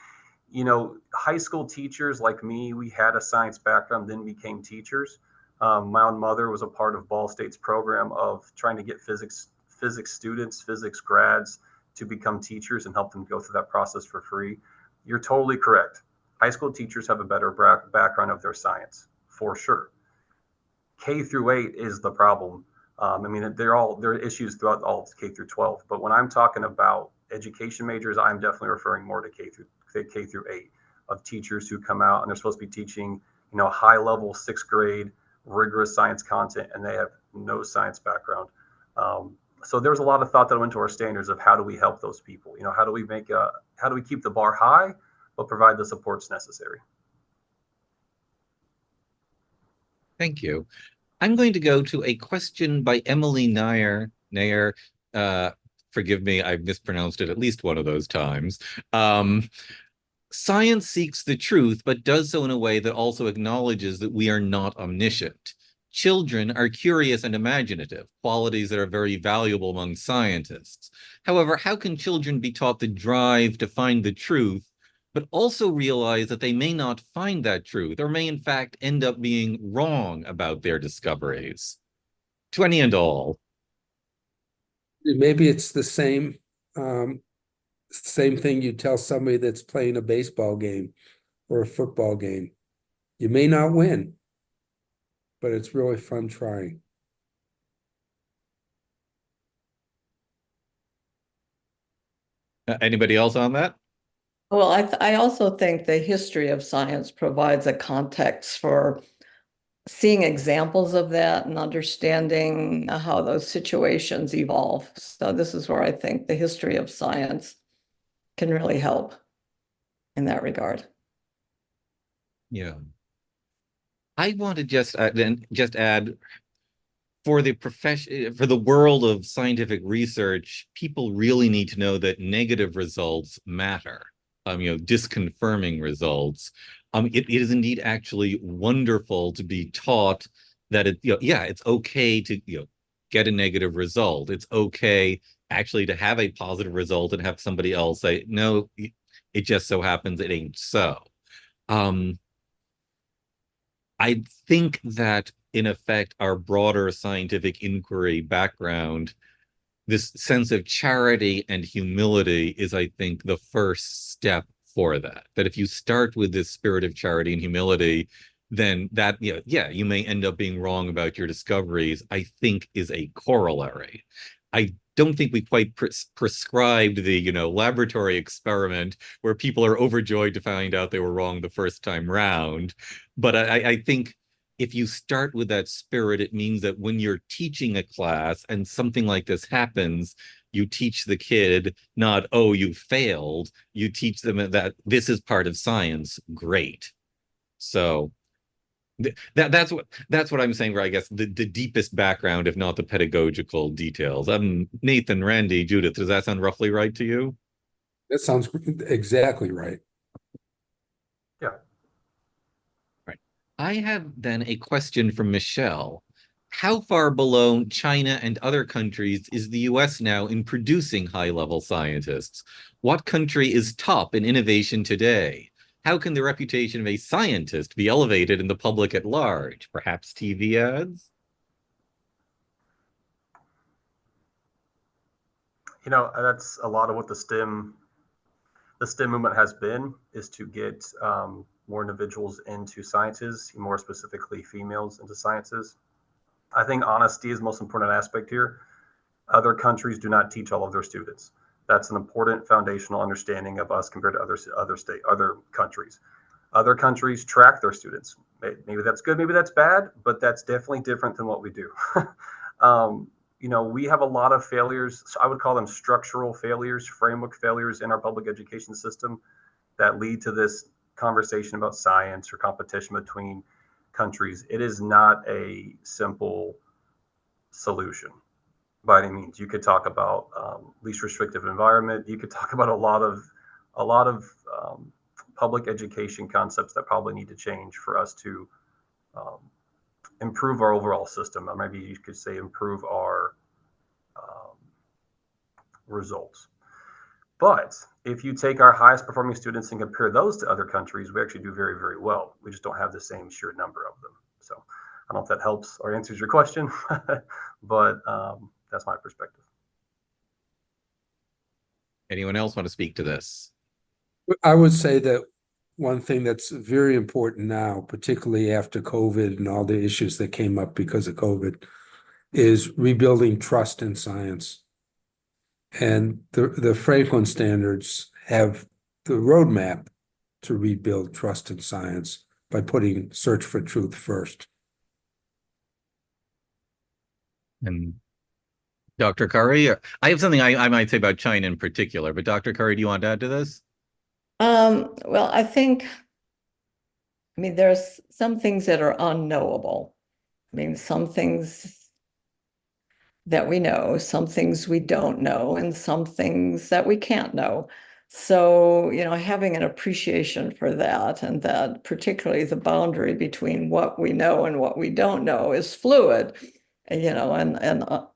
high school teachers like me, we had a science background, then became teachers. My own mother was a part of Ball State's program of trying to get physics students, physics grads to become teachers and help them go through that process for free. You're totally correct. High school teachers have a better background of their science, for sure. K through 8 is the problem. I mean, there are issues throughout all K through 12, but when I'm talking about education majors, I'm definitely referring more to K through 8, of teachers who come out and they're supposed to be teaching, high level 6th grade rigorous science content, and they have no science background. So there's a lot of thought that went into our standards of how do we help those people? How do we keep the bar high, but provide the supports necessary? Thank you. I'm going to go to a question by Emily Nair. Forgive me, I've mispronounced it at least one of those times. Science seeks the truth, but does so in a way that also acknowledges that we are not omniscient. Children are curious and imaginative, qualities that are very valuable among scientists. However, how can children be taught the drive to find the truth, but also realize that they may not find that truth, or may in fact end up being wrong about their discoveries? To any and all. Maybe it's the same thing you tell somebody that's playing a baseball game or a football game. You may not win, but it's really fun trying. Anybody else on that? Well, I also think the history of science provides a context for seeing examples of that and understanding how those situations evolve. So this is where I think the history of science can really help in that regard. Yeah. I want to just add, for the world of scientific research, people really need to know that negative results matter. Disconfirming results. It is indeed actually wonderful to be taught that it's okay to get a negative result. It's okay actually to have a positive result and have somebody else say, no, it just so happens it ain't so. I think that, in effect, our broader scientific inquiry background, this sense of charity and humility is, I think, the first step for that. That if you start with this spirit of charity and humility, then that, you may end up being wrong about your discoveries, I think is a corollary. I don't think we quite prescribed the, laboratory experiment where people are overjoyed to find out they were wrong the first time round. But I think if you start with that spirit, it means that when you're teaching a class and something like this happens, you teach the kid not, oh, you failed. You teach them that this is part of science. Great. So that's what I'm saying, where I guess the deepest background, if not the pedagogical details. Nathan, Randy, Judith, does that sound roughly right to you? That sounds exactly right. Yeah. Right. I have then a question from Michelle. how far below China and other countries is the US now in producing high-level scientists? What country is top in innovation today? How can the reputation of a scientist be elevated in the public at large? Perhaps TV ads? That's a lot of what the STEM movement has been, is to get more individuals into sciences, more specifically females into sciences. I think honesty is the most important aspect here. Other countries do not teach all of their students. That's an important foundational understanding of us compared to other countries. Other countries track their students. Maybe that's good, maybe that's bad, but that's definitely different than what we do. We have a lot of failures. So I would call them structural failures, framework failures in our public education system that lead to this conversation about science or competition between countries. It is not a simple solution by any means. You could talk about least restrictive environment. You could talk about a lot of public education concepts that probably need to change for us to improve our overall system. Or maybe you could say improve our results. But if you take our highest performing students and compare those to other countries, we actually do very, very well. We just don't have the same sheer number of them. So I don't know if that helps or answers your question, but that's my perspective. Anyone else want to speak to this? I would say that one thing that's very important now, particularly after COVID and all the issues that came up because of COVID, is rebuilding trust in science. And the Franklin standards have the roadmap to rebuild trust in science by putting search for truth first. And Dr. Curry, I have something I might say about China in particular, but Dr. Curry, do you want to add to this? Well, there's some things that are unknowable. Some things that we know, some things we don't know, and some things that we can't know. So, having an appreciation for that, and that particularly the boundary between what we know and what we don't know is fluid, and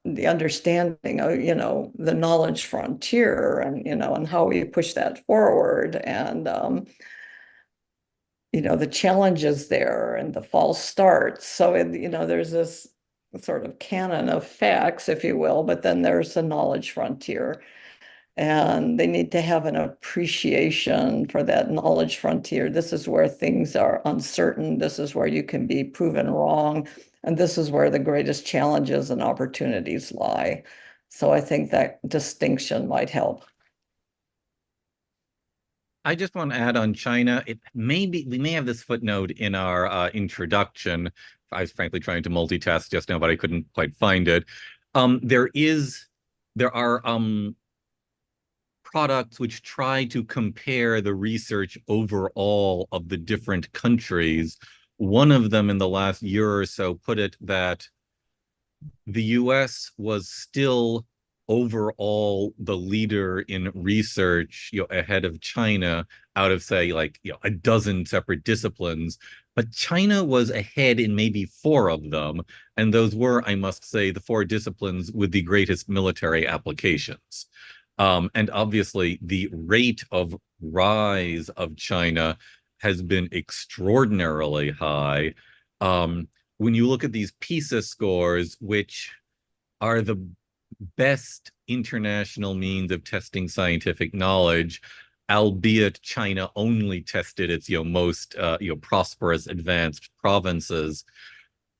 the understanding of, the knowledge frontier, and how we push that forward, and the challenges there and the false starts. So, there's this sort of canon of facts, if you will, but then there's the knowledge frontier. And they need to have an appreciation for that knowledge frontier. This is where things are uncertain. This is where you can be proven wrong. And this is where the greatest challenges and opportunities lie. So I think that distinction might help. I just want to add on China. We may have this footnote in our introduction. I was frankly trying to multitask just now, but I couldn't quite find it. There are products which try to compare the research overall of the different countries. One of them in the last year or so put it that the US was still overall the leader in research, ahead of China out of, say, a dozen separate disciplines. But China was ahead in maybe 4 of them. And those were, I must say, the 4 disciplines with the greatest military applications. And obviously, the rate of rise of China has been extraordinarily high. When you look at these PISA scores, which are the best international means of testing scientific knowledge, albeit China only tested its most prosperous advanced provinces,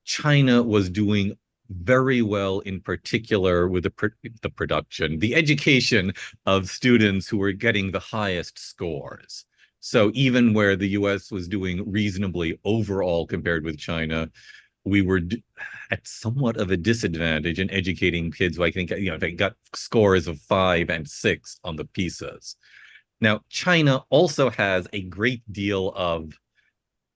China was doing very well, in particular with the education of students who were getting the highest scores. So even where the US was doing reasonably overall compared with China, we were at somewhat of a disadvantage in educating kids who I think, they got scores of 5 and 6 on the PISAs. Now, China also has a great deal of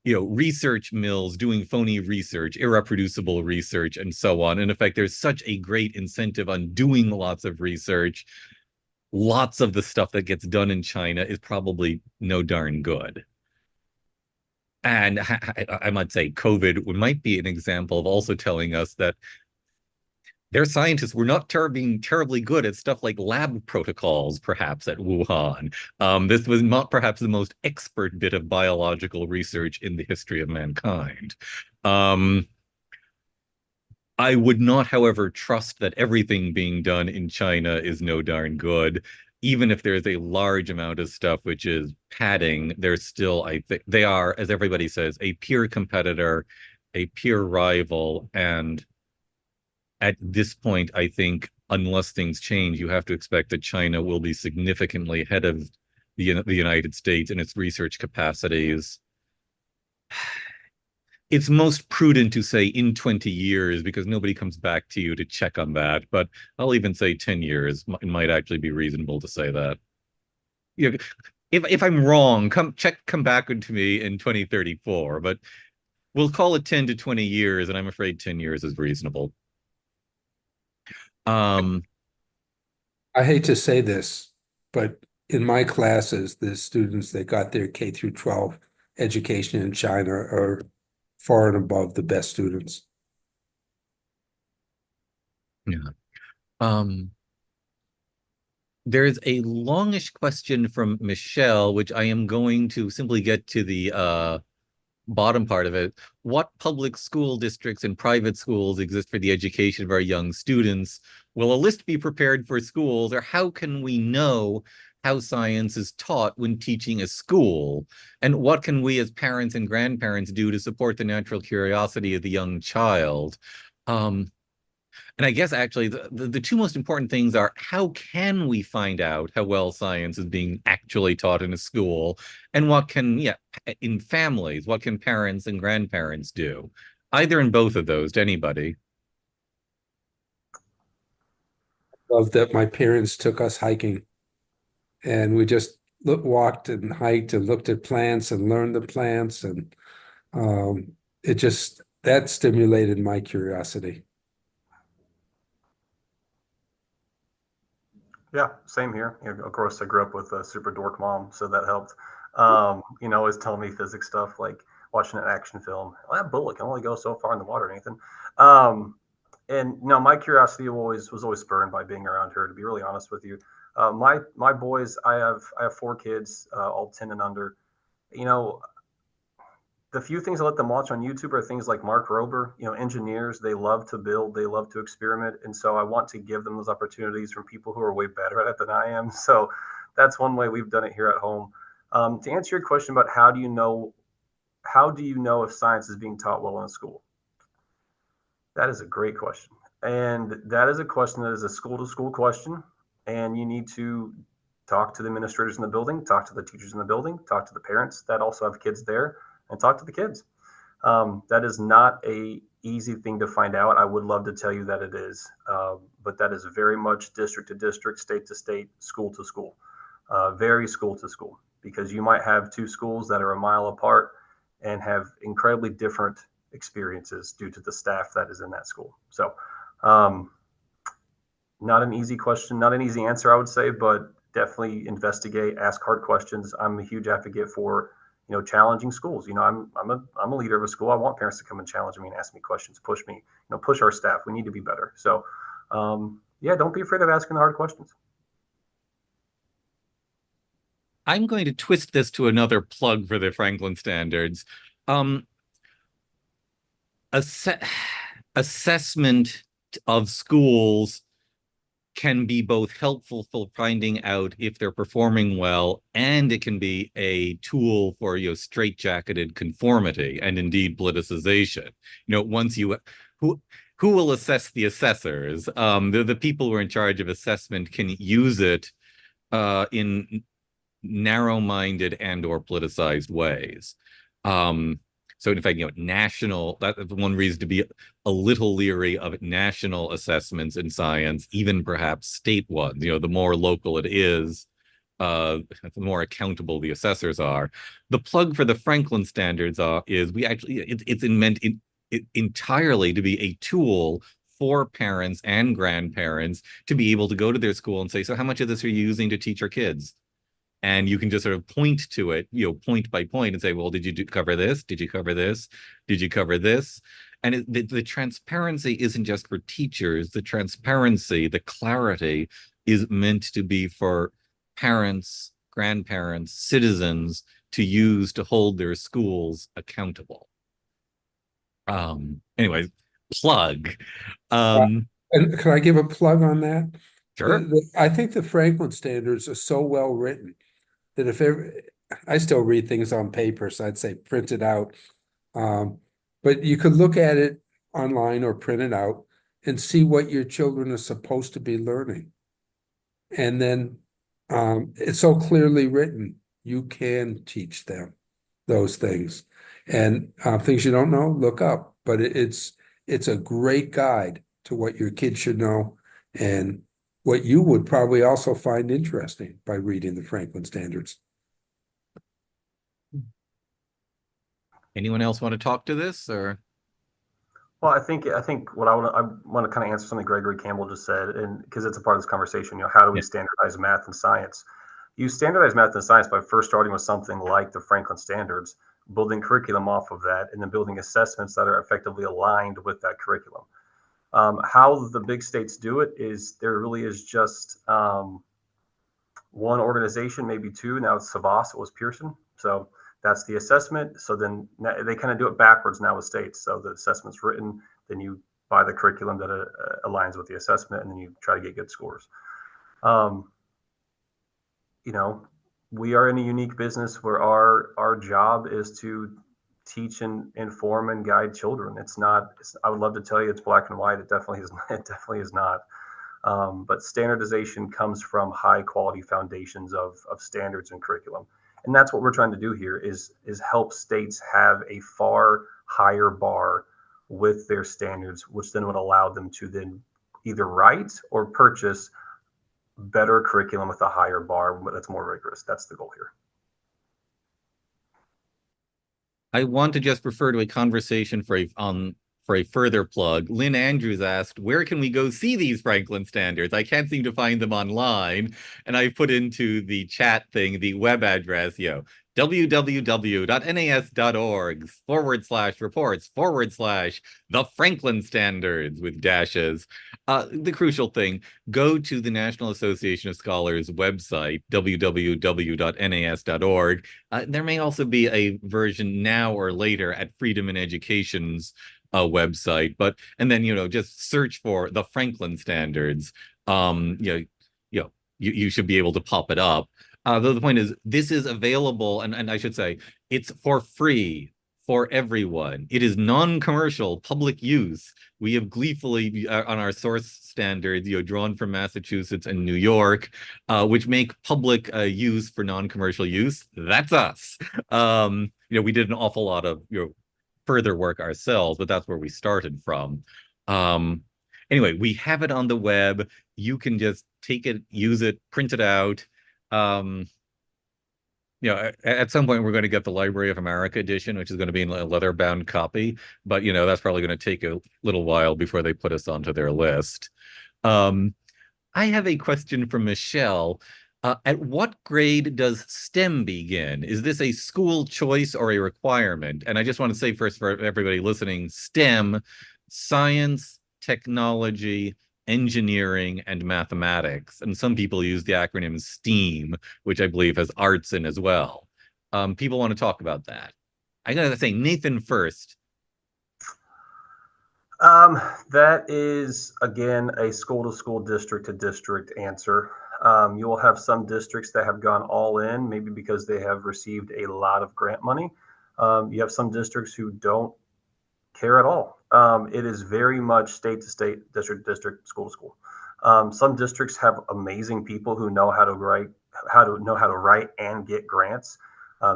research mills doing phony research, irreproducible research, and so on. And in fact, there's such a great incentive on doing lots of research. Lots of the stuff that gets done in China is probably no darn good. And I might say COVID might be an example of also telling us that their scientists were not being terribly good at stuff like lab protocols, perhaps at Wuhan. This was not perhaps the most expert bit of biological research in the history of mankind. Um, I would not, however, trust that everything being done in China is no darn good. Even if there's a large amount of stuff which is padding, there's still, I think, they are, as everybody says, a peer competitor, a peer rival, and at this point, I think unless things change, you have to expect that China will be significantly ahead of the United States in its research capacities. It's most prudent to say in 20 years because nobody comes back to you to check on that. But I'll even say 10 years. It might actually be reasonable to say that. You know, if I'm wrong, come back to me in 2034. But we'll call it 10 to 20 years, and I'm afraid 10 years is reasonable. Um, I hate to say this, but in my classes, the students that got their K through 12 education in China are far and above the best students. yeah. Um, there's a longish question from Michelle, which I am going to simply get to the bottom part of it. What public school districts and private schools exist for the education of our young students? Will a list be prepared for schools, or how can we know how science is taught when teaching a school? And what can we as parents and grandparents do to support the natural curiosity of the young child? And I guess actually the two most important things are how can we find out how well science is being actually taught in a school, and what can, yeah, in families, what can parents and grandparents do? Either in both of those to anybody. Love that my parents took us hiking and we just walked and hiked and looked at plants and learned the plants, and it just that stimulated my curiosity. Yeah, same here. You know, of course, I grew up with a super dork mom, so that helped. Always telling me physics stuff, like watching an action film. Well, that bullet can only go so far in the water, Nathan. And my curiosity was always spurred by being around her. To be really honest with you, my boys, I have 4 kids, all 10 and under. You know, the few things I let them watch on YouTube are things like Mark Rober, engineers. They love to build, they love to experiment. And so I want to give them those opportunities from people who are way better at it than I am. So that's one way we've done it here at home. To answer your question about how do you know if science is being taught well in a school? That is a great question. And that is a question that is a school to school question. And you need to talk to the administrators in the building, talk to the teachers in the building, talk to the parents that also have kids there, and talk to the kids. That is not a easy thing to find out. I would love to tell you that it is, but that is very much district to district, state to state, school to school, very school to school, because you might have 2 schools that are a mile apart and have incredibly different experiences due to the staff that is in that school. So not an easy question, not an easy answer, I would say, but definitely investigate, ask hard questions. I'm a huge advocate for challenging schools. I'm a leader of a school. I want parents to come and challenge me and ask me questions, push me, push our staff. We need to be better. So, don't be afraid of asking the hard questions. I'm going to twist this to another plug for the Franklin Standards. Assessment of schools can be both helpful for finding out if they're performing well, and it can be a tool for straitjacketed conformity and indeed politicization. Once who will assess the assessors? The people who are in charge of assessment can use it in narrow-minded and or politicized ways. So in fact, that's one reason to be a little leery of national assessments in science, even perhaps state ones. The more local it is, the more accountable the assessors are. The plug for the Franklin Standards is it's meant entirely to be a tool for parents and grandparents to be able to go to their school and say, so how much of this are you using to teach our kids? And you can just sort of point to it, point by point and say, well, did you cover this? Did you cover this? Did you cover this? And the transparency isn't just for teachers. The transparency, the clarity is meant to be for parents, grandparents, citizens to use to hold their schools accountable. Anyways, plug. And can I give a plug on that? Sure. I think the Franklin standards are so well written that I still read things on paper, so I'd say print it out. But you could look at it online or print it out and see what your children are supposed to be learning. And then it's so clearly written, you can teach them those things. And things you don't know, look up. But it's a great guide to what your kids should know and what you would probably also find interesting by reading the Franklin Standards. Anyone else want to talk to this, or? Well, I think what I want to kind of answer something Gregory Campbell just said, and because it's a part of this conversation, how do we standardize math and science? You standardize math and science by first starting with something like the Franklin Standards, building curriculum off of that, and then building assessments that are effectively aligned with that curriculum. How the big states do it is there really is just one organization, maybe two. Now it's Savas, it was Pearson. So that's the assessment. So then they kind of do it backwards now with states. So the assessment's written, then you buy the curriculum that aligns with the assessment, and then you try to get good scores. We are in a unique business where our job is to teach and inform and guide children. I would love to tell you it's black and white. It definitely is. It definitely is not. But standardization comes from high quality foundations of standards and curriculum. And that's what we're trying to do here is help states have a far higher bar with their standards, which then would allow them to then either write or purchase better curriculum with a higher bar that's more rigorous. That's the goal here. I want to just refer to a conversation for a further plug. Lynn Andrews asked, where can we go see these Franklin standards? I can't seem to find them online. And I put into the chat thing the web address, www.nas.org/reports/the Franklin Standards with dashes. The crucial thing, go to the National Association of Scholars website, www.nas.org. There may also be a version now or later at Freedom in Education's website, and then just search for the Franklin Standards. You should be able to pop it up. Though the point is, this is available, and I should say, it's for free for everyone. It is non-commercial public use. We have gleefully on our source standards, drawn from Massachusetts and New York, which make public use for non-commercial use. That's us. We did an awful lot of further work ourselves, but that's where we started from. Anyway, we have it on the web. You can just take it, use it, print it out. At some point we're going to get the Library of America edition, which is going to be in a leather-bound copy, but that's probably going to take a little while before they put us onto their list. I have a question from Michelle. At what grade does STEM begin? Is this a school choice or a requirement? And I just want to say first for everybody listening, STEM, science, technology, engineering, and mathematics. And some people use the acronym STEAM, which I believe has arts in as well. People want to talk about that. I gotta say, Nathan first. That is, again, a school-to-school, district-to-district answer. You will have some districts that have gone all in, maybe because they have received a lot of grant money. You have some districts who don't care at all. It is very much state to state, district to district, school to school. Some districts have amazing people who know how to write and get grants.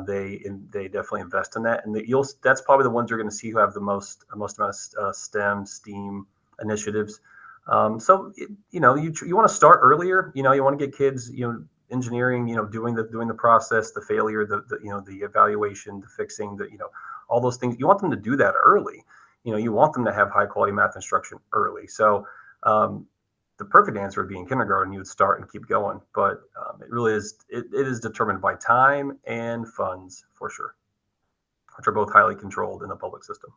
They definitely invest in that, and that's probably the ones you're going to see who have the most amount of STEAM initiatives. So you want to start earlier. You want to get kids engineering, doing the process, the failure, the evaluation, the fixing, all those things. You want them to do that early. You want them to have high quality math instruction early. So the perfect answer would be in kindergarten. You would start and keep going, but it really is. It is determined by time and funds for sure, which are both highly controlled in the public system.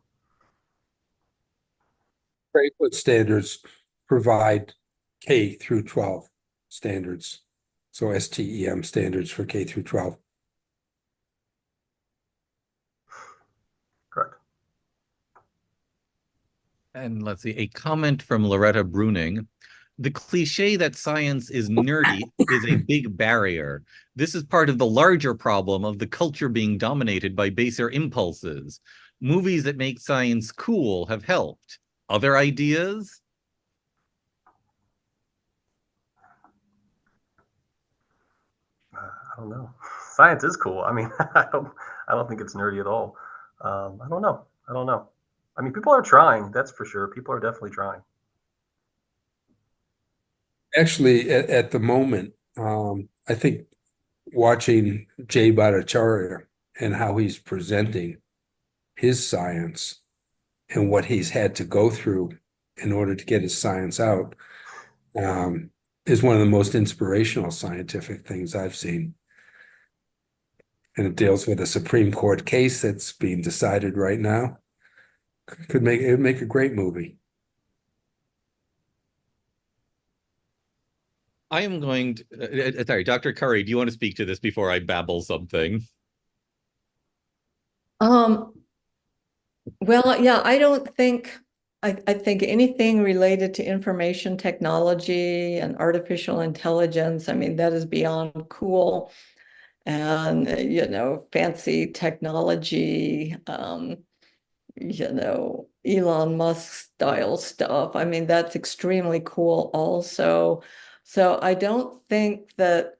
Bracelet standards provide K through 12 standards. So STEM standards for K through 12. Correct. And let's see, a comment from Loretta Bruning. The cliche that science is nerdy is a big barrier. This is part of the larger problem of the culture being dominated by baser impulses. Movies that make science cool have helped. Other ideas? I don't know. Science is cool. I mean, I don't think it's nerdy at all. I don't know. I don't know. I mean, people are trying. That's for sure. People are definitely trying. Actually, at the moment, I think watching Jay Bhattacharya and how he's presenting his science and what he's had to go through in order to get his science out is one of the most inspirational scientific things I've seen. And it deals with a Supreme Court case that's being decided right now. It would make a great movie. I am going to, sorry, Dr. Curry, do you want to speak to this before I babble something? Well, yeah, I don't think, I think anything related to information technology and artificial intelligence, I mean, that is beyond cool. And, fancy technology, Elon Musk style stuff. I mean, that's extremely cool also. So I don't think that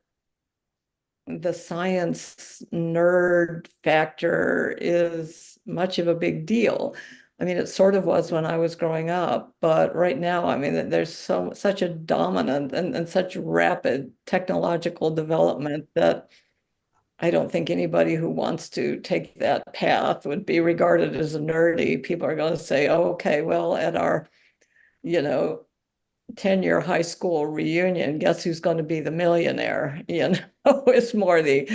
the science nerd factor is much of a big deal. I mean, it sort of was when I was growing up, but right now, I mean, there's such a dominant and such rapid technological development that I don't think anybody who wants to take that path would be regarded as a nerdy. People are going to say, oh, okay, well, at our, 10-year high school reunion, guess who's going to be the millionaire? It's more the,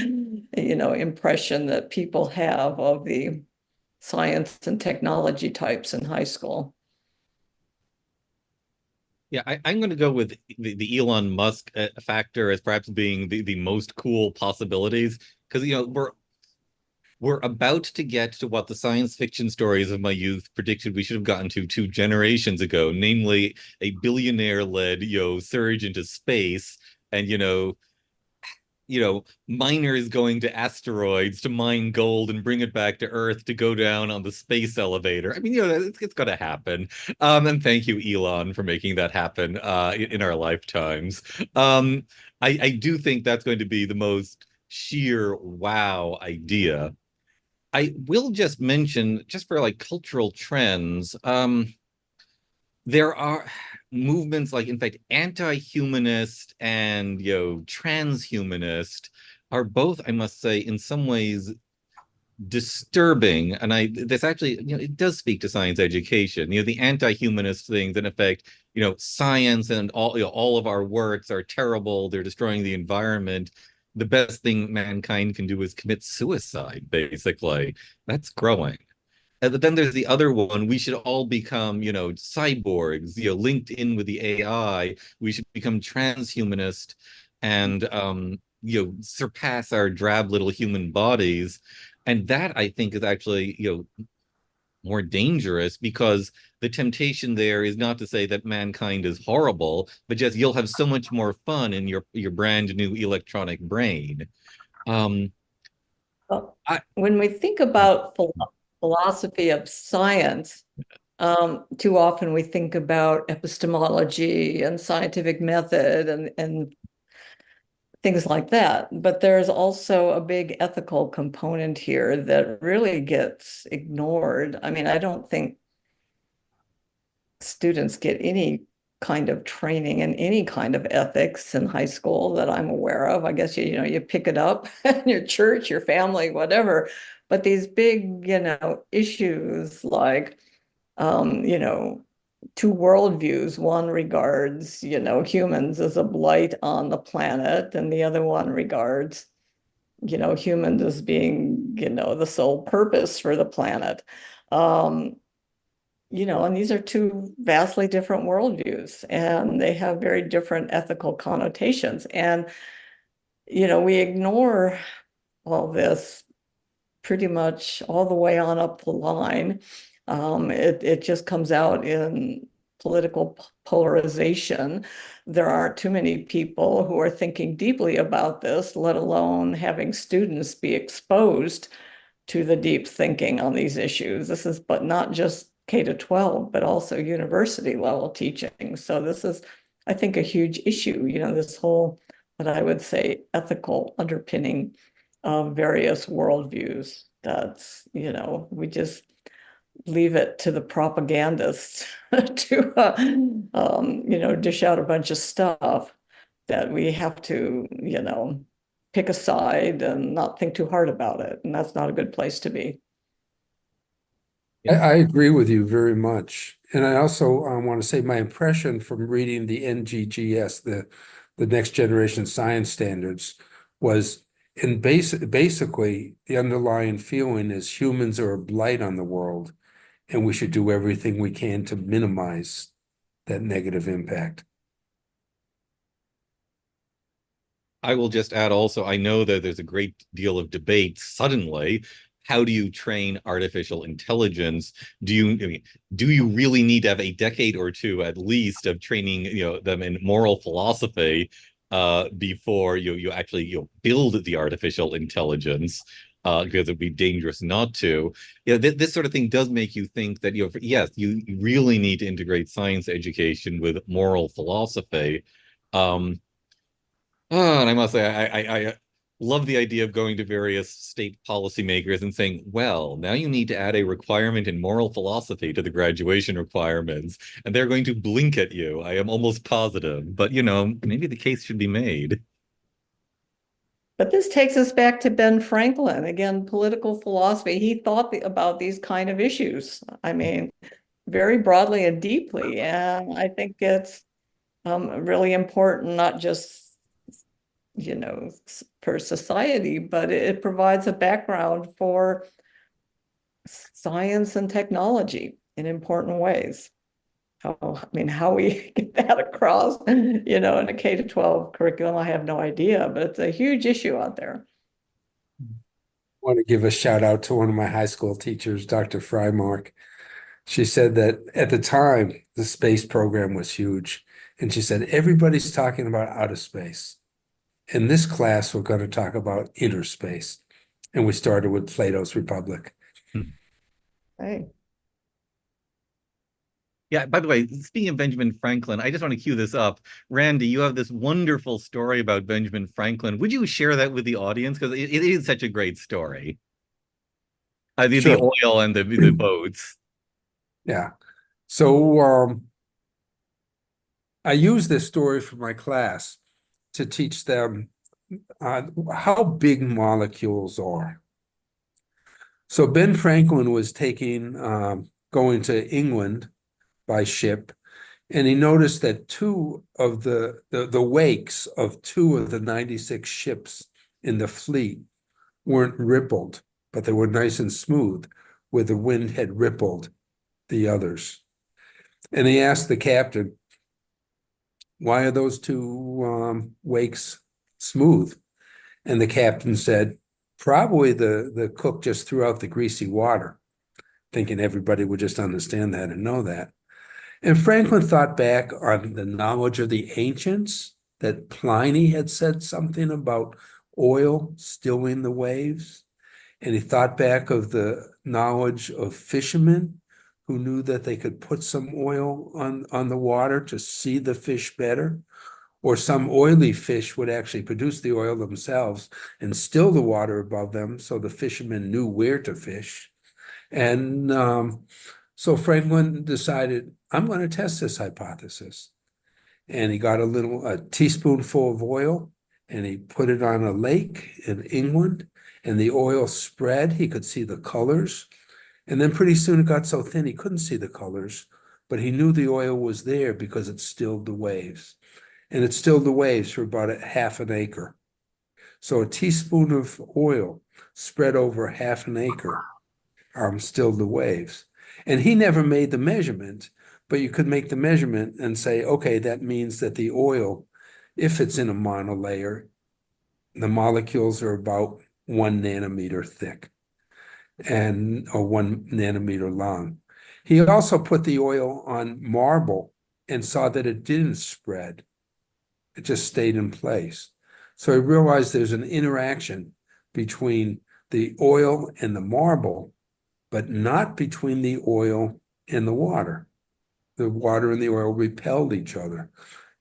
impression that people have of the science and technology types in high school. Yeah, I'm going to go with the Elon Musk factor as perhaps being the most cool possibilities because we're about to get to what the science fiction stories of my youth predicted we should have gotten to 2 generations ago, namely a billionaire-led, surge into space and, miners going to asteroids to mine gold and bring it back to Earth to go down on the space elevator. I mean, it's going to happen. And thank you, Elon, for making that happen in our lifetimes. I do think that's going to be the most sheer wow idea. I will just mention, just for like cultural trends, there are movements like, in fact, anti-humanist and, transhumanist are both, I must say, in some ways disturbing. And this actually, it does speak to science education. The anti-humanist things, in effect, science and all of our works are terrible. They're destroying the environment. The best thing mankind can do is commit suicide, basically. That's growing. But then there's the other one. We should all become, cyborgs, linked in with the AI. We should become transhumanist and, surpass our drab little human bodies. And that, I think, is actually, more dangerous because the temptation there is not to say that mankind is horrible, but just you'll have so much more fun in your brand new electronic brain. Well, when we think about philosophy of science, too often we think about epistemology and scientific method and things like that. But there's also a big ethical component here that really gets ignored. I mean, I don't think students get any kind of training in any kind of ethics in high school that I'm aware of. I guess you pick it up in your church, your family, whatever. But these big, issues like, two worldviews. One regards, humans as a blight on the planet, and the other one regards, humans as being, the sole purpose for the planet. And these are two vastly different worldviews, and they have very different ethical connotations. And, we ignore all this pretty much all the way on up the line. It just comes out in political polarization. There aren't too many people who are thinking deeply about this, let alone having students be exposed to the deep thinking on these issues. This is, but not just K-12, but also university level teaching. So this is, I think, a huge issue, this whole, what I would say, ethical underpinning of various worldviews. That's, we just leave it to the propagandists to, dish out a bunch of stuff that we have to, pick a side and not think too hard about it. And that's not a good place to be. I agree with you very much. And I also want to say my impression from reading the NGGS, the Next Generation Science Standards, was basically the underlying feeling is humans are a blight on the world, and we should do everything we can to minimize that negative impact. I will just add also, I know that there's a great deal of debate suddenly. How do you train artificial intelligence? Do you really need to have a decade or two at least of training, them in moral philosophy before you actually build the artificial intelligence? Because it'd be dangerous not to. This sort of thing does make you think that yes, you really need to integrate science education with moral philosophy. And I must say, I love the idea of going to various state policymakers and saying, well, now you need to add a requirement in moral philosophy to the graduation requirements, and they're going to blink at you. I am almost positive, but maybe the case should be made. But this takes us back to Ben Franklin, again, political philosophy. He thought about these kind of issues. I mean, very broadly and deeply. And I think it's really important, not just for society, but it provides a background for science and technology in important ways. How we get that across, in a K-12 curriculum, I have no idea, but it's a huge issue out there. I want to give a shout out to one of my high school teachers, Dr. Frymark. She said that at the time, the space program was huge. And she said, everybody's talking about outer space. In this class, we're going to talk about inner space. And we started with Plato's Republic. Hey. Yeah, by the way, speaking of Benjamin Franklin, I just want to cue this up. Randy, you have this wonderful story about Benjamin Franklin. Would you share that with the audience? Because it is such a great story. The Sure. oil and the boats. Yeah. So I use this story for my class to teach them how big molecules are. So Ben Franklin was going to England by ship, and he noticed that two of the wakes of two of the 96 ships in the fleet weren't rippled, but they were nice and smooth, where the wind had rippled the others. And he asked the captain, why are those two wakes smooth? And the captain said, probably the cook just threw out the greasy water, thinking everybody would just understand that and know that. And Franklin thought back on the knowledge of the ancients, that Pliny had said something about oil stilling the waves. And he thought back of the knowledge of fishermen who knew that they could put some oil on the water to see the fish better. Or some oily fish would actually produce the oil themselves and still the water above them, so the fishermen knew where to fish. And so Franklin decided, I'm going to test this hypothesis. And he got a teaspoonful of oil, and he put it on a lake in England, and the oil spread. He could see the colors. And then pretty soon it got so thin he couldn't see the colors, but he knew the oil was there because it stilled the waves. And it stilled the waves for about a half an acre. So a teaspoon of oil spread over half an acre stilled the waves. And he never made the measurement, but you could make the measurement and say, okay, that means that the oil, if it's in a monolayer, the molecules are about 1 nanometer thick or 1 nanometer long. He also put the oil on marble and saw that it didn't spread. It just stayed in place. So he realized there's an interaction between the oil and the marble, but not between the oil and the water. The water and the oil repelled each other.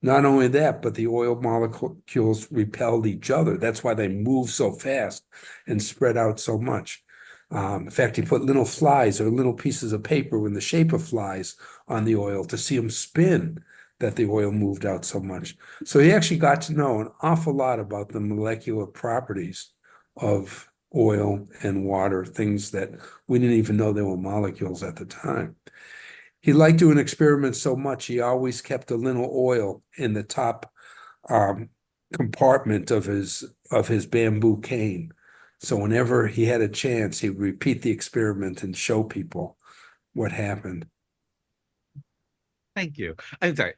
Not only that, but the oil molecules repelled each other. That's why they move so fast and spread out so much. In fact, he put little flies or little pieces of paper in the shape of flies on the oil to see them spin, that the oil moved out so much. So he actually got to know an awful lot about the molecular properties of oil and water, things that we didn't even know they were molecules at the time. He liked doing experiments so much, he always kept a little oil in the top compartment of his bamboo cane. So whenever he had a chance, he would repeat the experiment and show people what happened. Thank you. I'm sorry.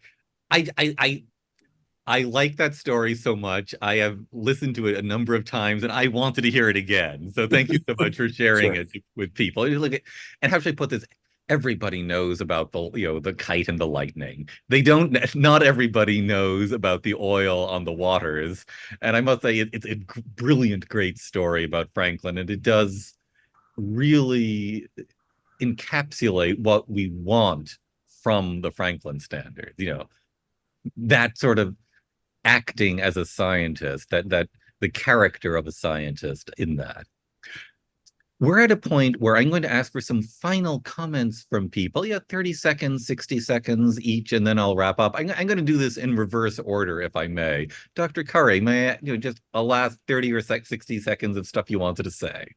I like that story so much. I have listened to it a number of times and I wanted to hear it again. So thank you so much for sharing Sure. it with people. And how should I put this? Everybody knows about the kite and the lightning. They don't, not everybody knows about the oil on the waters. And I must say it's a brilliant, great story about Franklin. And it does really encapsulate what we want from the Franklin standards, that sort of acting as a scientist, that the character of a scientist in that. We're at a point where I'm going to ask for some final comments from people. Yeah, 30 seconds, 60 seconds each, and then I'll wrap up. I'm going to do this in reverse order, if I may. Dr. Curry, may I, just a last 30 or 60 seconds of stuff you wanted to say?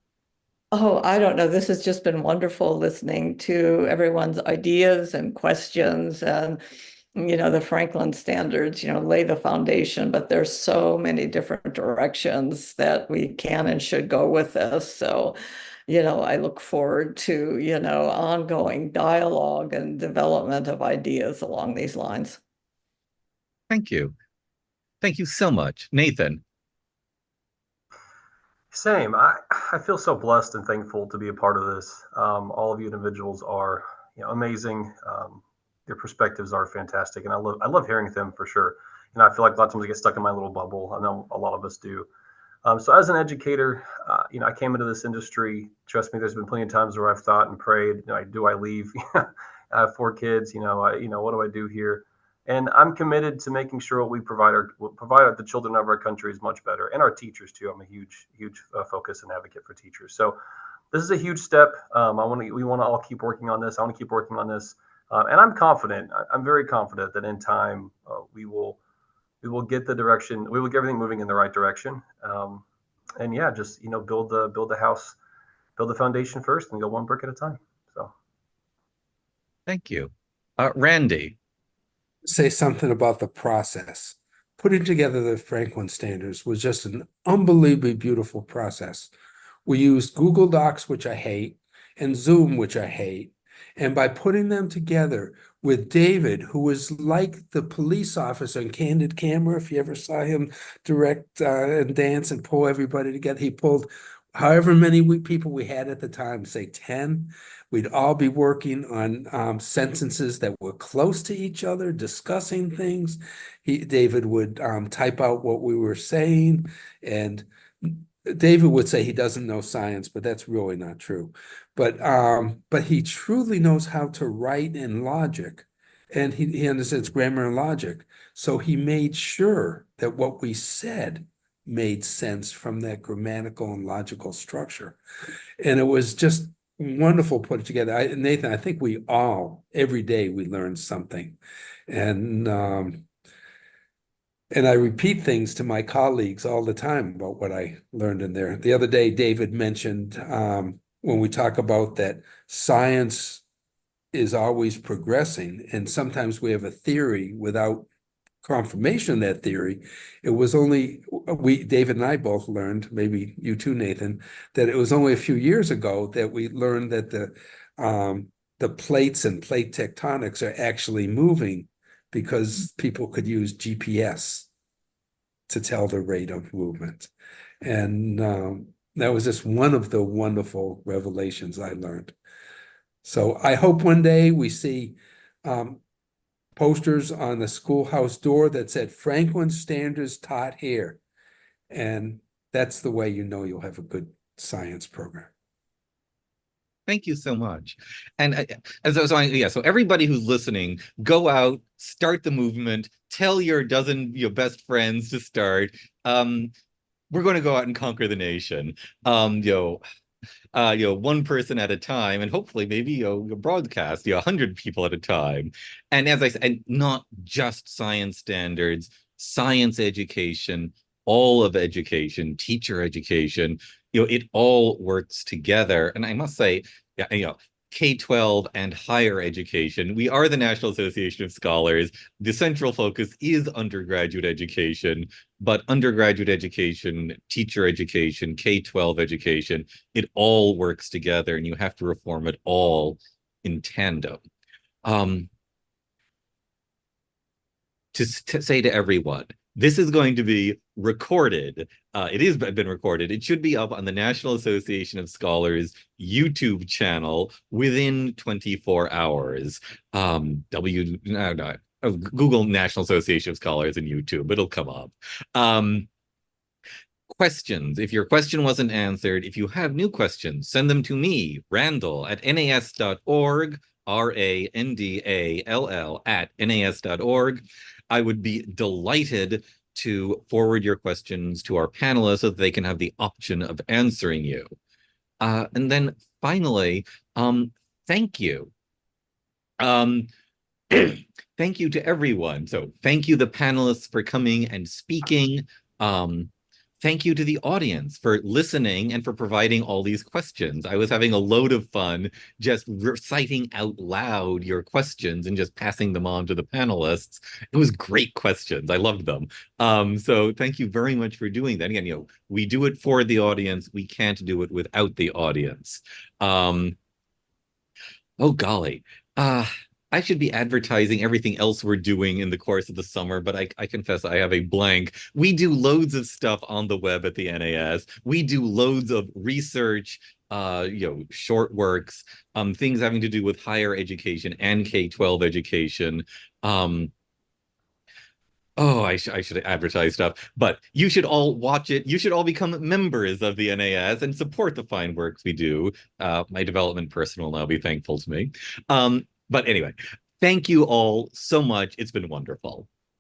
Oh, I don't know. This has just been wonderful listening to everyone's ideas and questions, and the Franklin standards, lay the foundation, but there's so many different directions that we can and should go with this. So, I look forward to, ongoing dialogue and development of ideas along these lines. Thank you. Thank you so much. Nathan. Same. I feel so blessed and thankful to be a part of this. All of you individuals are amazing. Your perspectives are fantastic, and I love hearing them for sure. I feel like a lot of times I get stuck in my little bubble. I know a lot of us do. So as an educator, I came into this industry. Trust me, there's been plenty of times where I've thought and prayed, do I leave? I have 4 kids. What do I do here? And I'm committed to making sure what we provide the children of our country is much better, and our teachers too. I'm a huge focus and advocate for teachers. So this is a huge step. We want to all keep working on this. I want to keep working on this, and I'm confident. I'm very confident that in time we will get the direction. We will get everything moving in the right direction. And yeah, just build the house, build the foundation first, and go one brick at a time. So, Thank you, Randy. Say something about the process. Putting together the Franklin standards was just an unbelievably beautiful process. We used Google Docs, which I hate, and Zoom, which I hate. And by putting them together with David, who was like the police officer in Candid Camera, if you ever saw him direct and dance and pull everybody together, he pulled however many people we had at the time, say 10. We'd all be working on sentences that were close to each other, discussing things. David would type out what we were saying, and David would say he doesn't know science, but that's really not true. But he truly knows how to write in logic, and he understands grammar and logic. So he made sure that what we said made sense from that grammatical and logical structure. And it was just wonderful put it together. Nathan, I think we all, every day we learn something. And I repeat things to my colleagues all the time about what I learned in there. The other day, David mentioned when we talk about that science is always progressing, and sometimes we have a theory without confirmation of that theory. It was only David and I both learned, maybe you too, Nathan, that it was only a few years ago that we learned that the plates and plate tectonics are actually moving because people could use GPS to tell the rate of movement. And that was just one of the wonderful revelations I learned. So I hope one day we see posters on the schoolhouse door that said Franklin Standards taught here. And that's the way you know you'll have a good science program. Thank you so much. And so everybody who's listening, go out, start the movement, tell your dozen best friends to start. We're going to go out and conquer the nation. One person at a time, and hopefully maybe broadcast 100 people at a time. And as I said, and not just science standards, science education, all of education, teacher education, it all works together. And I must say, K-12 and higher education. We are the National Association of Scholars. The central focus is undergraduate education, but undergraduate education, teacher education, K-12 education, it all works together, and you have to reform it all in tandem. To say to everyone, this is going to be recorded. It has been recorded. It should be up on the National Association of Scholars YouTube channel within 24 hours. Google National Association of Scholars and YouTube. It'll come up. Questions. If your question wasn't answered, if you have new questions, send them to me, Randall, at nas.org, RANDALL at nas.org. I would be delighted to forward your questions to our panelists so that they can have the option of answering you. And then finally, thank you. Thank you to everyone. So thank you, the panelists, for coming and speaking. Thank you to the audience for listening and for providing all these questions. I was having a load of fun just reciting out loud your questions and just passing them on to the panelists. It was great questions. I loved them. So thank you very much for doing that. Again, we do it for the audience. We can't do it without the audience. Oh, golly. I should be advertising everything else we're doing in the course of the summer, but I confess I have a blank. We do loads of stuff on the web at the NAS. We do loads of research, short works, things having to do with higher education and K-12 education. I should advertise stuff, but you should all watch it. You should all become members of the NAS and support the fine works we do. My development person will now be thankful to me. But anyway, thank you all so much. It's been wonderful.